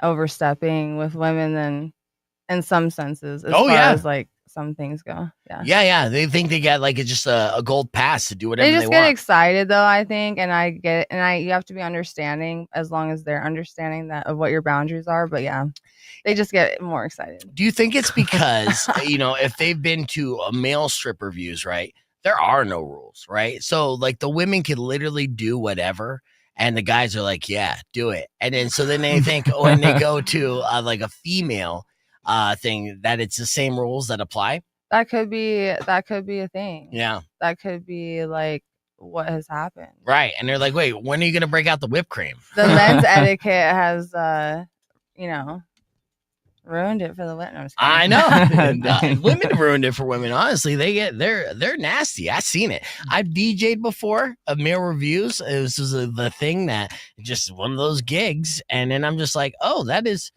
overstepping with women than in some senses as far as like some things go. Yeah. They think they got like just a gold pass to do whatever they want. just get excited though, I think, and I get it, and you have to be understanding as long as they're understanding that of what your boundaries are. But yeah, they just get more excited. Do you think it's because if they've been to male strip reviews, right? There are no rules, right? So like the women can literally do whatever. And the guys are like, yeah, do it. And then so then they think when they go to like a female thing that it's the same rules that apply. That could be a thing. Yeah. That could be like what has happened. Right. And they're like, wait, when are you going to break out the whipped cream? The men's etiquette has, ruined it for the women. I know. Women ruined it for women. Honestly, they're nasty. I've seen it. I've DJ'd before of male reviews. This was the thing that just one of those gigs, and then I'm just like, oh, that is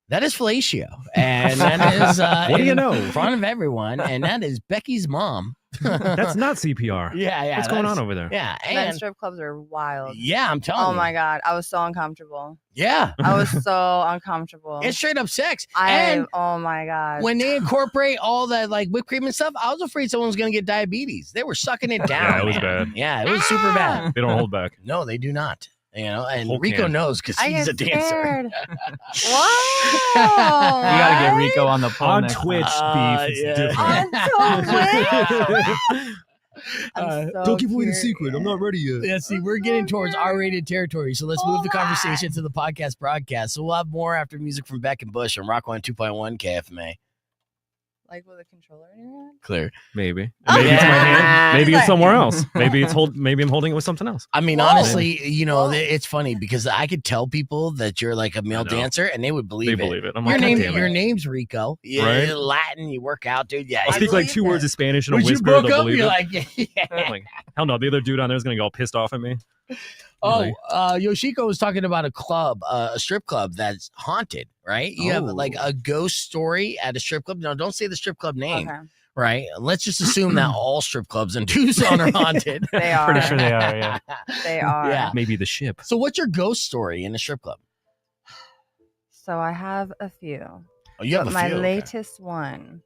fellatio, and that is what do you know? In front of everyone, and that is Becky's mom. That's not CPR. Yeah. What's going on over there? Yeah, and strip clubs are wild. Yeah, I'm telling you. Oh my god, I was so uncomfortable. Yeah, I was so uncomfortable. It's straight up sex. Oh my god, when they incorporate all that like whipped cream and stuff, I was afraid someone was gonna get diabetes. They were sucking it down. Yeah, it was bad. Yeah, it was super bad. They don't hold back. No, they do not. And Whole Rico can. knows because he's a dancer. Wow. You gotta get Rico on the pole On next Twitch time. beef. It's different. Don't give away the secret. I'm not ready yet. Yeah, see, we're getting towards R-rated territory, so let's move the conversation to the podcast broadcast. So we'll have more after music from Beck and Bush on Rock 102.1 KFMA. Like with a controller in your hand? Clear. Maybe. Maybe it's my hand. Maybe it's somewhere else. Maybe I'm holding it with something else. I mean, honestly, it's funny because I could tell people that you're like a male dancer and they would believe it. They believe it. I'm Your, like, name, damn it. your name's Rico. Yeah, Right? you're Latin, you work out, dude. Yeah. I speak like two words of Spanish in a Would you whisper. broke They'll up? believe You're it. like, yeah. I'm like, hell no. The other dude on there is going to get all pissed off at me. Oh, Yoshiko was talking about a club, a strip club that's haunted, right? You have like a ghost story at a strip club. No, don't say the strip club name, right? Let's just assume that all strip clubs in Tucson are haunted. They are. Pretty sure they are, yeah. They are. Yeah. Maybe the ship. So what's your ghost story in a strip club? So I have a few. Oh, you have a my few. latest one,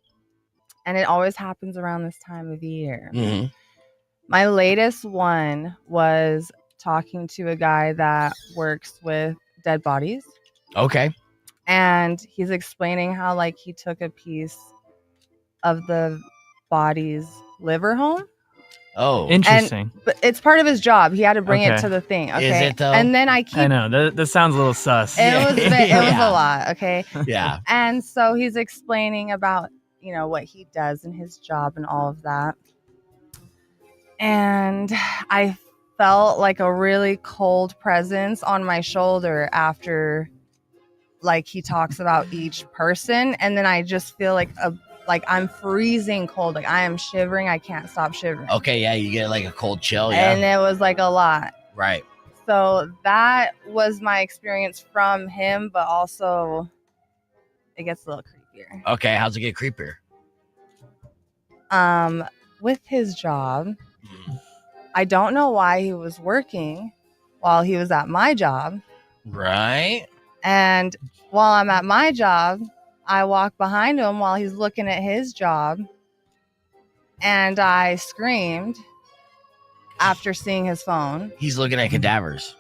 and it always happens around this time of year. Mm-hmm. My latest one was talking to a guy that works with dead bodies. Okay. And he's explaining how like he took a piece of the body's liver home. Oh, interesting. But it's part of his job. He had to bring it to the thing. Okay. Is it though? And then I know that sounds a little sus. It was a lot. Okay. Yeah. And so he's explaining about, you know, what he does in his job and all of that. And I felt like a really cold presence on my shoulder after like he talks about each person, and then I just feel like I'm freezing cold, like I am shivering, I can't stop shivering. Okay, yeah, you get like a cold chill, yeah. And it was like a lot. Right. So that was my experience from him, but also it gets a little creepier. Okay, how's it get creepier? With his job, I don't know why he was working while he was at my job. Right. And while I'm at my job, I walk behind him while he's looking at his job. And I screamed after seeing his phone. He's looking at cadavers.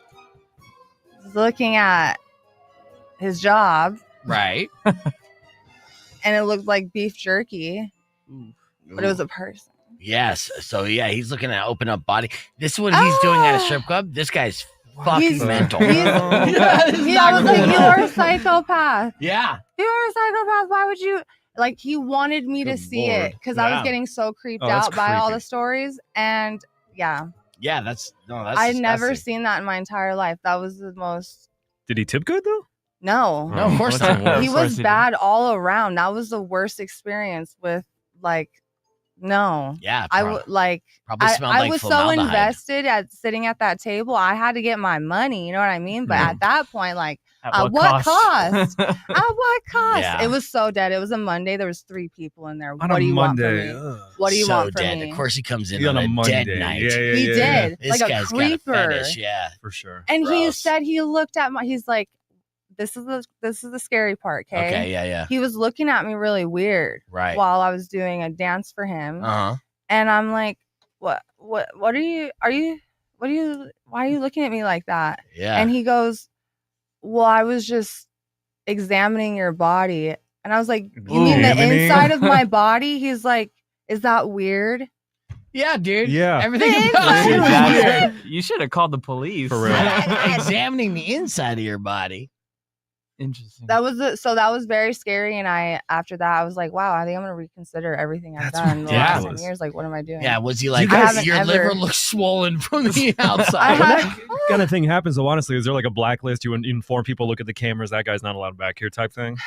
He's looking at his job. Right. And it looked like beef jerky. But it was a person. Yes. So yeah, he's looking at open up body. This is what he's doing at a strip club. This guy's fucking mental. I was like, you are a psychopath. Yeah. You are a psychopath. Why would you? Like, he wanted me to see it because I was getting so creeped out by all the stories. And yeah. Yeah, that's I'd never seen that in my entire life. That was the most. Did he tip good though? No. No, of course not. He was bad all around. That was the worst experience with like. No. Yeah. I would like. I was so invested at sitting at that table. I had to get my money. You know what I mean? But at that point, like, at what cost? At what cost? Yeah. It was so dead. It was a Monday. There was 3 people in there. On what a do you Monday. want from me? What do you want from dead. me? Of course, he comes in on a Monday. dead night. Yeah, he did. This like guy's a creeper. got a fetish, yeah, for sure. And he Gross. said he looked at my. He's like, this is the scary part. Okay. Okay. Yeah. He was looking at me really weird. Right. While I was doing a dance for him. Uh-huh. And I'm like, why are you looking at me like that? Yeah. And he goes, well, I was just examining your body. And I was like, you mean the inside of my body? He's like, is that weird? Yeah, dude. Yeah. Everything about it was weird. You should have called the police. For real. Examining the inside of your body. Interesting. That was very scary. And after that, I was like, wow, I think I'm going to reconsider everything I've done in the last 10 years. Like, what am I doing? Yeah. Was he like, your liver looks swollen from the outside? When that kind of thing happens, though, honestly, is there like a blacklist? You inform people, look at the cameras, that guy's not allowed back here type thing?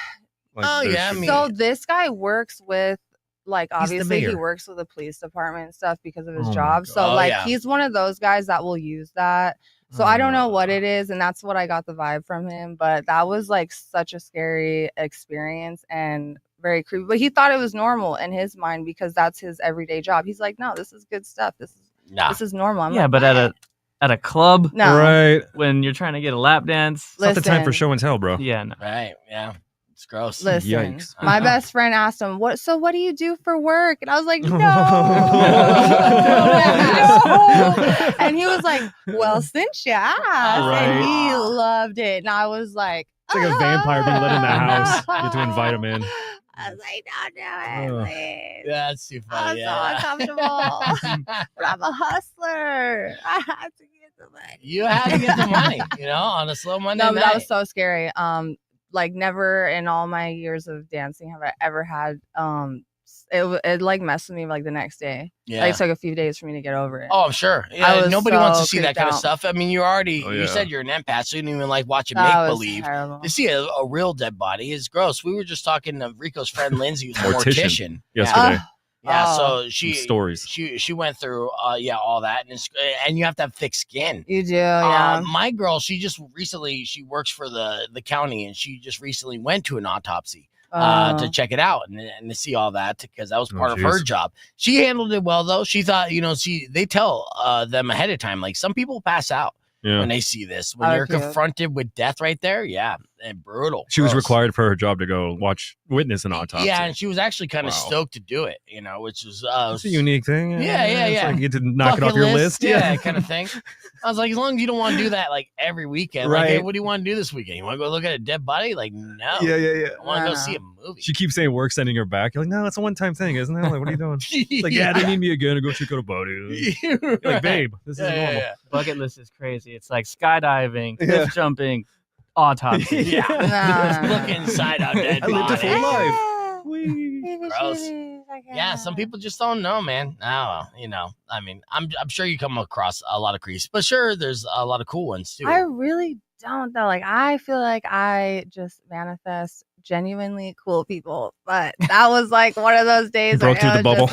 Like, yeah. I mean, so this guy works with, like, He's the obviously he mayor. works with the police department and stuff because of his job. So yeah. he's one of those guys that will use that. So I don't know what it is, and that's what I got the vibe from him. But that was like such a scary experience and very creepy. But he thought it was normal in his mind because that's his everyday job. He's like, no, this is good stuff. This is normal. I'm like, but at a club, no, right? When you're trying to get a lap dance, it's not the time for show and tell, bro. Yeah, no. Right. Yeah. It's gross. Listen, Yikes. my best friend asked him, what do you do for work? And I was like, no. And he was like, well, since you asked. Right. And he loved it. And I was like, It's like a vampire being let in the house. You have to invite him in. I was like, don't do it, please. Yeah, that's too funny. I'm so uncomfortable. But I'm a hustler. I have to get the money. You had to get the money, on a slow Monday night. No, but that was so scary. Like, never in all my years of dancing have I ever had it like messed with me like the next day. Yeah. Like, it took a few days for me to get over it. Oh, I'm sure. Yeah, nobody wants to see that kind of out. stuff. I mean, you said you're an empath, so you didn't even like watching make-believe. To see a real dead body is gross. We were just talking to Rico's friend Lindsay, who's a mortician. Yesterday. Yeah, so she stories. She went through all that, and you have to have thick skin. You do, yeah. My girl, she works for the county, and she just recently went to an autopsy to check it out and to see all that because that was part of her job. She handled it well though. She thought, they tell them ahead of time, like some people pass out when they see this. When you're confronted with death right there, yeah, brutal. She was required for her job to go witness an autopsy. Yeah, and she was actually kind of stoked to do it, which was it's a unique thing. Yeah. It's like you get to knock it off your list. Yeah, kind of thing. I was like, as long as you don't want to do that like every weekend, right? Like, hey, what do you want to do this weekend? You want to go look at a dead body? Like, no. Yeah. I want to go see a movie. She keeps saying work sending her back. You're like, no, it's a one-time thing, isn't it? Like, what are you doing? It's like, they need me again to go check out a body. You're like, babe, this is normal. Yeah. Bucket list is crazy. It's like skydiving, cliff jumping, autopsy. Just look inside our dead body. I lived a full life. Gross. Yeah, some people just don't know, man. I mean, I'm sure you come across a lot of creeps, but sure, there's a lot of cool ones too. I really don't though. Like, I feel like I just manifest genuinely cool people, but that was like one of those days. Broke through the bubble.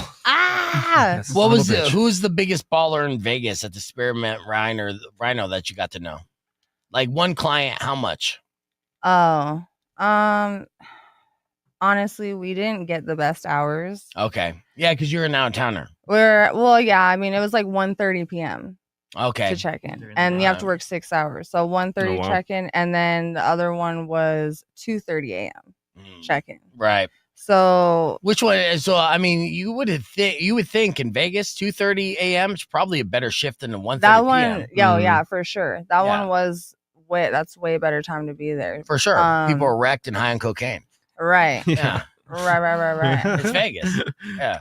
What was it? Who's the biggest baller in Vegas at the Spearmint Rhino that you got to know? Like one client, how much? Oh, honestly, we didn't get the best hours. Okay. Yeah, because you're an out-of-towner. I mean, it was like 1:30 p.m. Okay. To check in. And you have to work 6 hours. So 1:30 check in, and then the other one was 2:30 a.m. check in. Right. So which one? So I mean, you would think in Vegas 2:30 a.m. is probably a better shift than the 1:30 that one, p.m. Yeah, for sure. That one was that's way better time to be there. For sure. People are wrecked and high on cocaine. Right. Yeah. Right. It's Vegas. Yeah.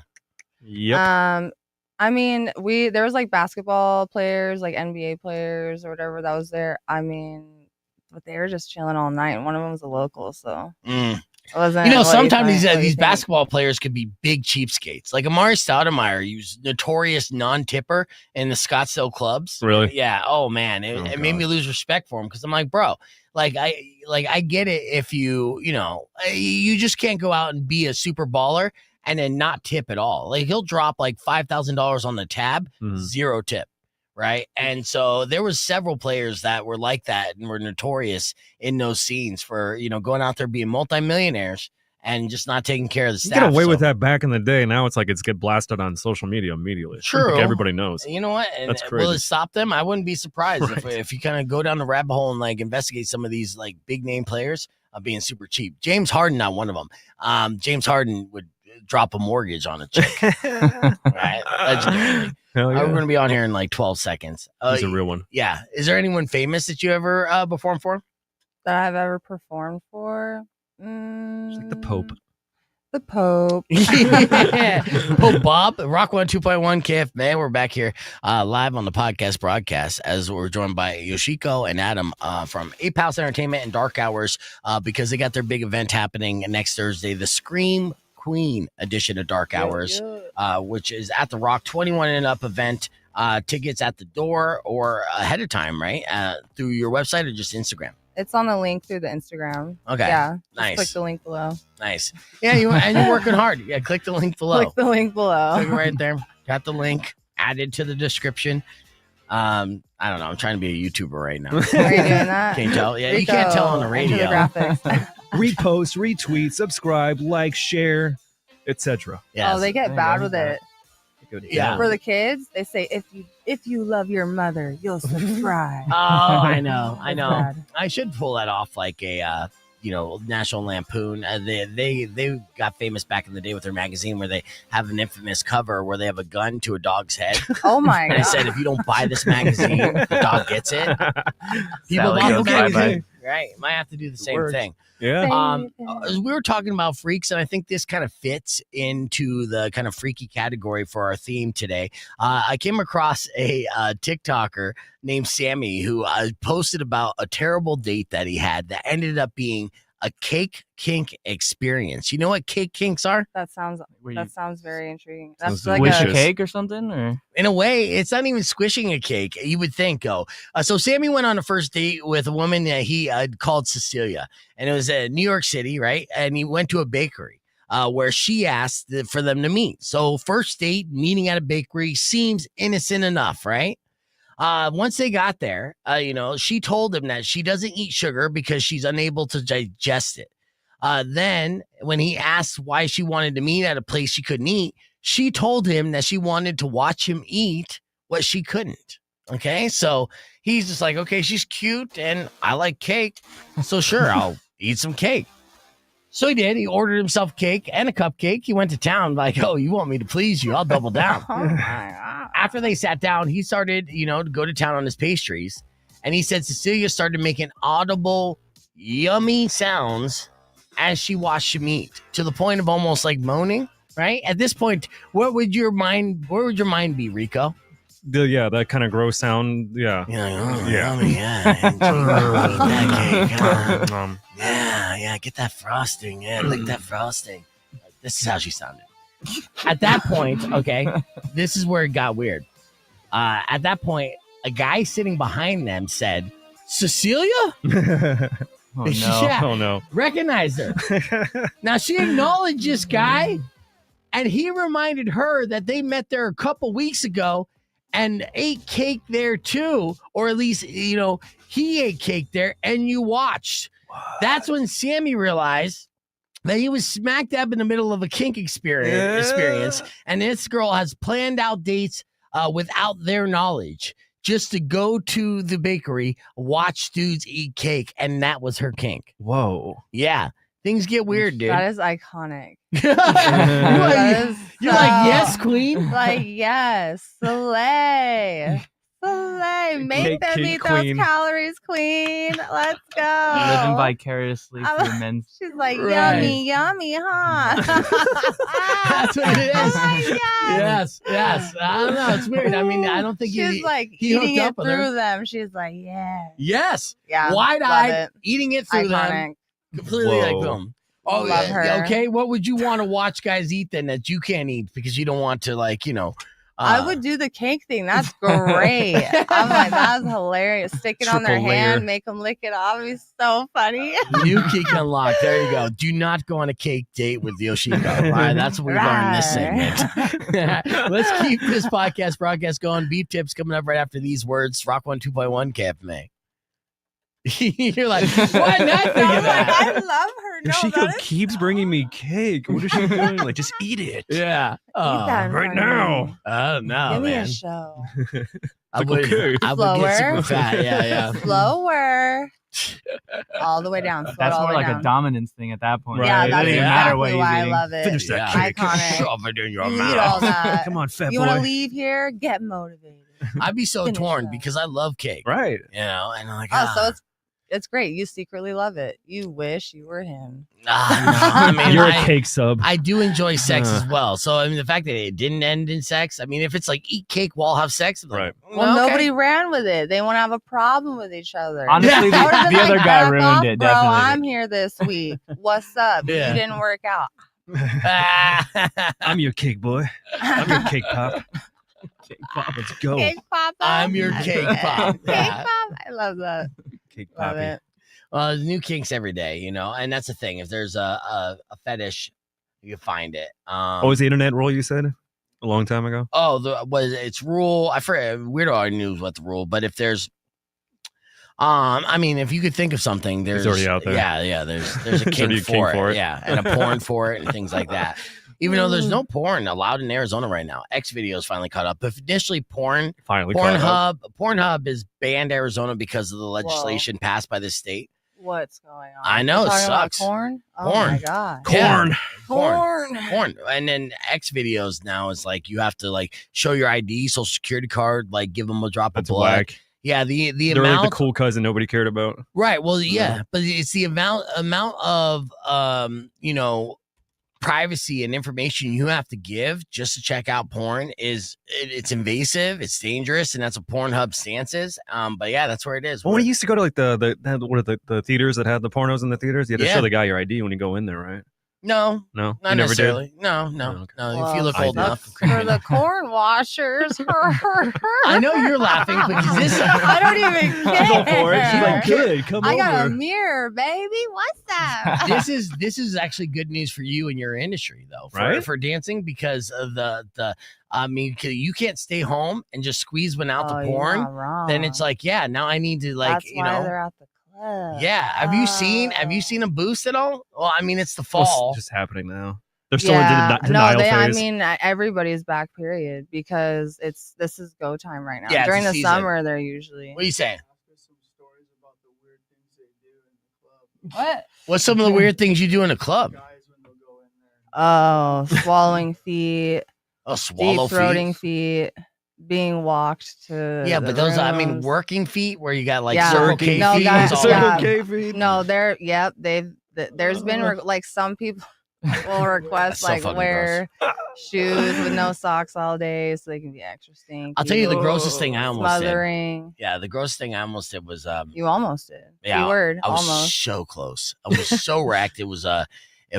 Yep. I mean, there was like basketball players, like NBA players or whatever that was there. I mean, but they were just chilling all night. And one of them was a local, so it wasn't. Sometimes these basketball players could be big cheapskates. Like Amari Stoudemire, he was notorious non-tipper in the Scottsdale clubs. Really? Yeah. Oh man, it made me lose respect for him because I'm like, bro, I get it if you just can't go out and be a super baller and then not tip at all. Like he'll drop like $5,000 on the tab, 0 tip. Right. And so there was several players that were like that and were notorious in those scenes for, going out there being multimillionaires and just not taking care of the staff. You get away with that back in the day. Now it's like it's get blasted on social media immediately. True. Like everybody knows. You know what? And that's crazy. Will it stop them? I wouldn't be surprised if you kind of go down the rabbit hole and like investigate some of these like big name players being super cheap. James Harden, not one of them. James Harden would drop a mortgage on a chick. Right? Legendary. Yeah. We're going to be on here in like 12 seconds. He's a real one. Yeah. Is there anyone famous that you ever performed for? That I've ever performed for? It's like the Pope. The Pope. Pope Bob, Rock 102.1 KFMA. We're back here live on the podcast broadcast as we're joined by Yoshiko and Adam from Ape House Entertainment and Dark Hours because they got their big event happening next Thursday, the Scream Queen edition of Dark Hours, which is at the Rock 21 and up event. Tickets at the door or ahead of time, right? Through your website or just Instagram? It's on the link through the Instagram. Okay. Yeah. Nice. Click the link below. Nice. Yeah, you're working hard. Yeah, click the link below. Click the link below. Click it right there. Got the link added to the description. I don't know. I'm trying to be a YouTuber right now. Are you doing that? Can't tell. Yeah, Rico, you can't tell on the radio. The graphics. Repost, retweet, subscribe, like, share, etc. Yes. Oh, they get bad with it. Yeah. For the kids, they say if you love your mother, you'll subscribe. Oh, I know. Bad. I should pull that off like a National Lampoon. They got famous back in the day with their magazine where they have an infamous cover where they have a gun to a dog's head. Oh my god! And I said, if you don't buy this magazine, the dog gets it. People bought the magazine. Right. Might have to do the same thing. Yeah. We were talking about freaks, and I think this kind of fits into the kind of freaky category for our theme today. I came across a TikToker named Sammy who posted about a terrible date that he had that ended up being a cake kink experience. You know what cake kinks are? That sounds very intriguing. That's Sounds like Wish a cake or something, or in a way, it's not even squishing a cake. You would think, so Sammy went on a first date with a woman that he called Cecilia, and it was in New York City, right? And he went to a bakery where she asked for them to meet. So first date, meeting at a bakery seems innocent enough, right? Once they got there, she told him that she doesn't eat sugar because she's unable to digest it. Then when he asked why she wanted to meet at a place she couldn't eat, she told him that she wanted to watch him eat what she couldn't. Okay, so he's just like, okay, she's cute and I like cake. So sure, I'll eat some cake. So he did. He ordered himself cake and a cupcake. He went to town like, oh, you want me to please you? I'll double down. Oh my God. After they sat down, he started, to go to town on his pastries. And he said Cecilia started making audible, yummy sounds as she watched him eat, to the point of almost like moaning, right? At this point, where would your mind be, Rico? That kind of gross sound. Yeah. Yummy, yeah. That cake. Yeah, get that frosting. Yeah, lick that frosting. This is how she sounded. At that point, okay, this is where it got weird. At that point, a guy sitting behind them said, Cecilia? Oh, no. Yeah, Oh, no. recognize her. Now, she acknowledged this guy, and he reminded her that they met there a couple weeks ago and ate cake there too, or at least, he ate cake there, and you watched. What? That's when Sammy realized that he was smack dab in the middle of a kink experience, and this girl has planned out dates without their knowledge, just to go to the bakery, watch dudes eat cake, and that was her kink. Whoa. Yeah. Things get weird, dude. That is iconic. You're like, yes, queen. Like, yes. Slay. Make them eat those calories, queen. Let's go. Living vicariously through men's. She's like, yummy, huh? That's what it is. Oh my God. Yes. I don't know. It's weird. I mean, I don't think she's like he eating it with her. through them. She's like, yeah. Yes. Yeah. Wide-eyed, eating it through them. Iconic. Completely like boom. Oh, love her. Okay, what would you want to watch guys eat then that you can't eat because you don't want to I would do the cake thing. That's great. I'm like, that's hilarious. Stick it on their hand, make them lick it off. It's so funny. New kink unlocked. There you go. Do not go on a cake date with Yoshiko. All right, that's what we learned in this segment. Let's keep this broadcast going. Beef tips coming up right after these words. Rock 102.1 KFMA. You're like, why not think of that? I love her. No, Yoshiko keeps bringing me cake. What is she doing? Like, just eat it. Yeah. Right now. Oh, no, Give me man. a show. I would get super fat. Yeah. Slower. All the way down. That's more like a dominance thing at that point. Right. Yeah, that's it doesn't matter what exactly he's why I eating. love it. Finish that cake. Iconic. Shove it in your You mouth. eat all that. Come on, fat You boy. want to leave here? Get motivated. I'd be so Finish torn that. because I love cake. Right. And I'm like, So it's great. You secretly love it. You wish you were him. no, I mean, You're a cake sub. I do enjoy sex as well. So, I mean, the fact that it didn't end in sex, I mean, if it's like eat cake while have sex, I'm like, Right. Well, okay. nobody ran with it. They won't have a problem with each other. Honestly, I would've been the other like, guy "Back ruined off, it, bro. definitely. I'm here this week. What's up? Yeah. You didn't work out. I'm your cake boy. I'm your cake pop. Cake pop. Let's go. Cake pop. I'm your cake pop. Cake Yeah. pop. I love that. Cake Love poppy. it. Well, there's new kinks every day, and that's the thing. If there's a fetish, you can find it. What was the internet rule you said a long time ago? It's rule. I forget. Weirdo already knew what the rule, but if there's, I mean, if you could think of something, there's already out there. Yeah, there's a There's already kink a for kink for it. it. Yeah, and a porn for it and things like that. Even though there's no porn allowed in Arizona right now, X videos finally caught up. But initially, Pornhub is banned Arizona because of the legislation passed by the state. What's going on? I know, You're it talking about sucks. corn? Oh Corn. my god. Corn. Corn. And then X videos now is like you have to like show your ID, social security card, like give them a drop That's of blood. whack. Yeah, the They're amount. like the cool cousin nobody cared about. Right. Well, yeah, but it's the amount of privacy and information you have to give just to check out porn it's invasive, it's dangerous, and that's what Pornhub stance is. But yeah, that's where it is. Well, when you used to go to like the theaters that had the pornos in the theaters, you had to Yeah. show the guy your ID when you go in there, right? No, No, not you never necessarily. did. No. okay. No. If you look old that's enough, for the corn washers. I know you're laughing because this. I don't even care. Go for it. She's like, good. Come I got a over. mirror, baby. What's that? this is actually good news for you and your industry though, Right? for dancing, because of the I mean, you can't stay home and just squeeze one out Oh, the you're porn. not wrong. Then it's like, yeah, now I need to like, That's why they're at the club. yeah. Have you seen a boost at all? Well, I mean, it's the fall. It's just happening now. They're still in denial phase. I mean, everybody's back. Period, because this is go time right now. Yeah, during the season. summer, they're usually. What are you saying? What? What's some of the weird things you do in a club? Oh, swallowing feet. Oh, swallow deep-throating feet. Being walked to. Yeah, but those, rooms. Working feet where you got like Circle K no, feet. guys, Circle K feet. No, there's been like some people will request so like wear shoes with no socks all day so they can be extra stinky. I'll tell you the grossest thing I almost Smothering. did. Yeah, the grossest thing I almost did was You almost did. Yeah, Keyword, I was almost. so close. I was so wrecked. It was a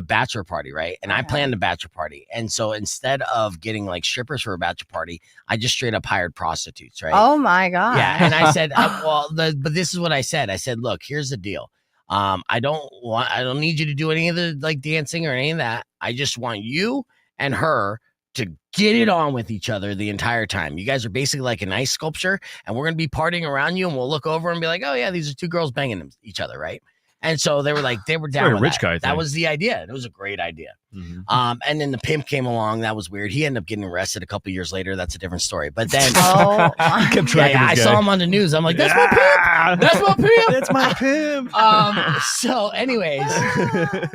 bachelor party, right? And I planned a bachelor party. And so instead of getting like strippers for a bachelor party, I just straight up hired prostitutes, right? Oh my God. Yeah. And I said, but this is what I said. I said, look, here's the deal. I don't need you to do any of the like dancing or any of that. I just want you and her to get it on with each other the entire time. You guys are basically like an ice sculpture, and we're going to be partying around you, and we'll look over and be like, oh yeah, these are two girls banging each other, right? And so they were down with rich that. guy thing. That was the idea. And it was a great idea. Mm-hmm. And then the pimp came along. That was weird. He ended up getting arrested a couple years later. That's a different story. But then I saw him on the news. I'm like, that's my pimp. That's my pimp. That's my pimp. So anyways,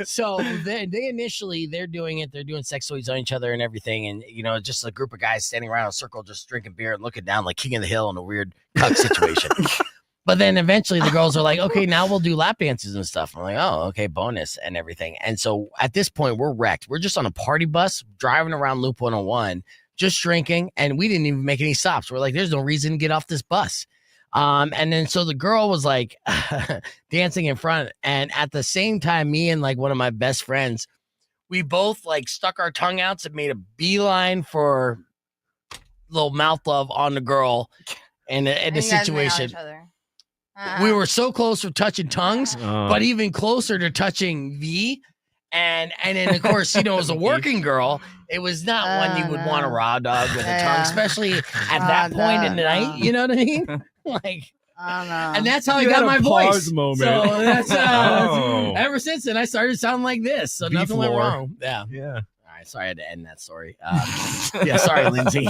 so they initially they're doing sex toys on each other and everything. And, just a group of guys standing around in a circle, just drinking beer and looking down like King of the Hill in a weird cuck situation. But then eventually the girls are like, okay, now we'll do lap dances and stuff. I'm like, oh, okay, bonus and everything. And so at this point, we're wrecked. We're just on a party bus driving around Loop 101, just drinking, and we didn't even make any stops. We're like, there's no reason to get off this bus. And then so the girl was like dancing in front. And at the same time, me and like one of my best friends, we both like stuck our tongue out and made a beeline for little mouth love on the girl in the situation. We were so close to touching tongues, but even closer to touching V. And then, of course, it was a working girl. It was not one you would want a raw dog with a tongue, especially at that point in the night. You know what I mean? Like, and that's how I got my voice. Moment. So that's ever since then, I started sounding like this. So nothing went wrong. Yeah. All right, sorry I had to end that story. Yeah, sorry, Lindsay.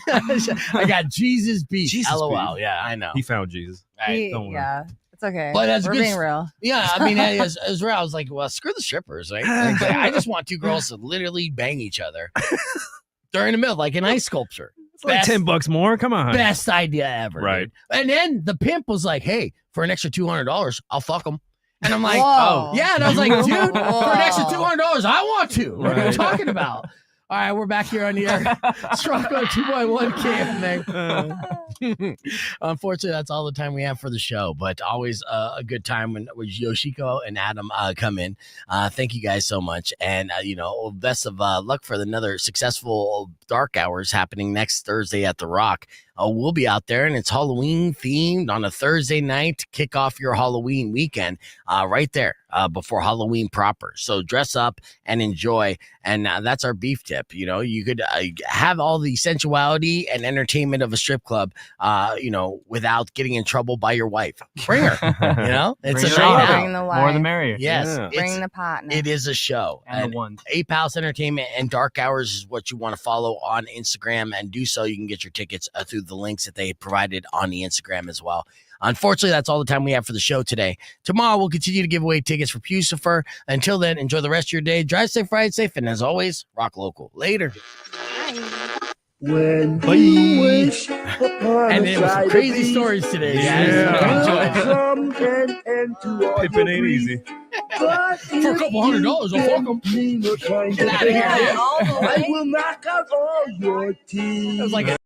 I got Jesus beef. LOL. Yeah, I know. He found Jesus. Yeah, it's okay. But as we're being real. Yeah, I mean, as real. I was like, well, screw the strippers, right? Like, I just want two girls to literally bang each other during the middle, like an ice sculpture. It's like $10 more. Come on. Best idea ever. Right. Dude. And then the pimp was like, hey, for an extra $200, I'll fuck them. And I'm like, Whoa. oh, yeah. And I was like, dude, for an extra $200, I want to. What are you talking about? All right, we're back here on the air. Strongco 2.1 camp, man. Unfortunately, that's all the time we have for the show, but always a good time when Yoshiko and Adam come in. Thank you guys so much. And, best of luck for another successful dark hours happening next Thursday at The Rock. We'll be out there, and it's Halloween themed on a Thursday night to kick off your Halloween weekend right there before Halloween proper. So dress up and enjoy. And that's our beef tip. You could have all the sensuality and entertainment of a strip club, without getting in trouble by your wife. Bring her. It's Bring a night out. Bring the wife. More the merrier. Yes. Yeah. Bring the partner. It is a show. And the ones. Ape House Entertainment and Dark Hours is what you want to follow on Instagram, and do so. You can get your tickets through the links that they provided on the Instagram as well. Unfortunately, that's all the time we have for the show today. Tomorrow, we'll continue to give away tickets for Pucifer. Until then, enjoy the rest of your day. Drive safe, ride safe, and as always, rock local. Later. When you wish and it was some crazy stories today, guys. Pippin' ain't easy. For a couple $100, I'll fuck them. Get out of here, dude. I will knock out all your teeth. That was like a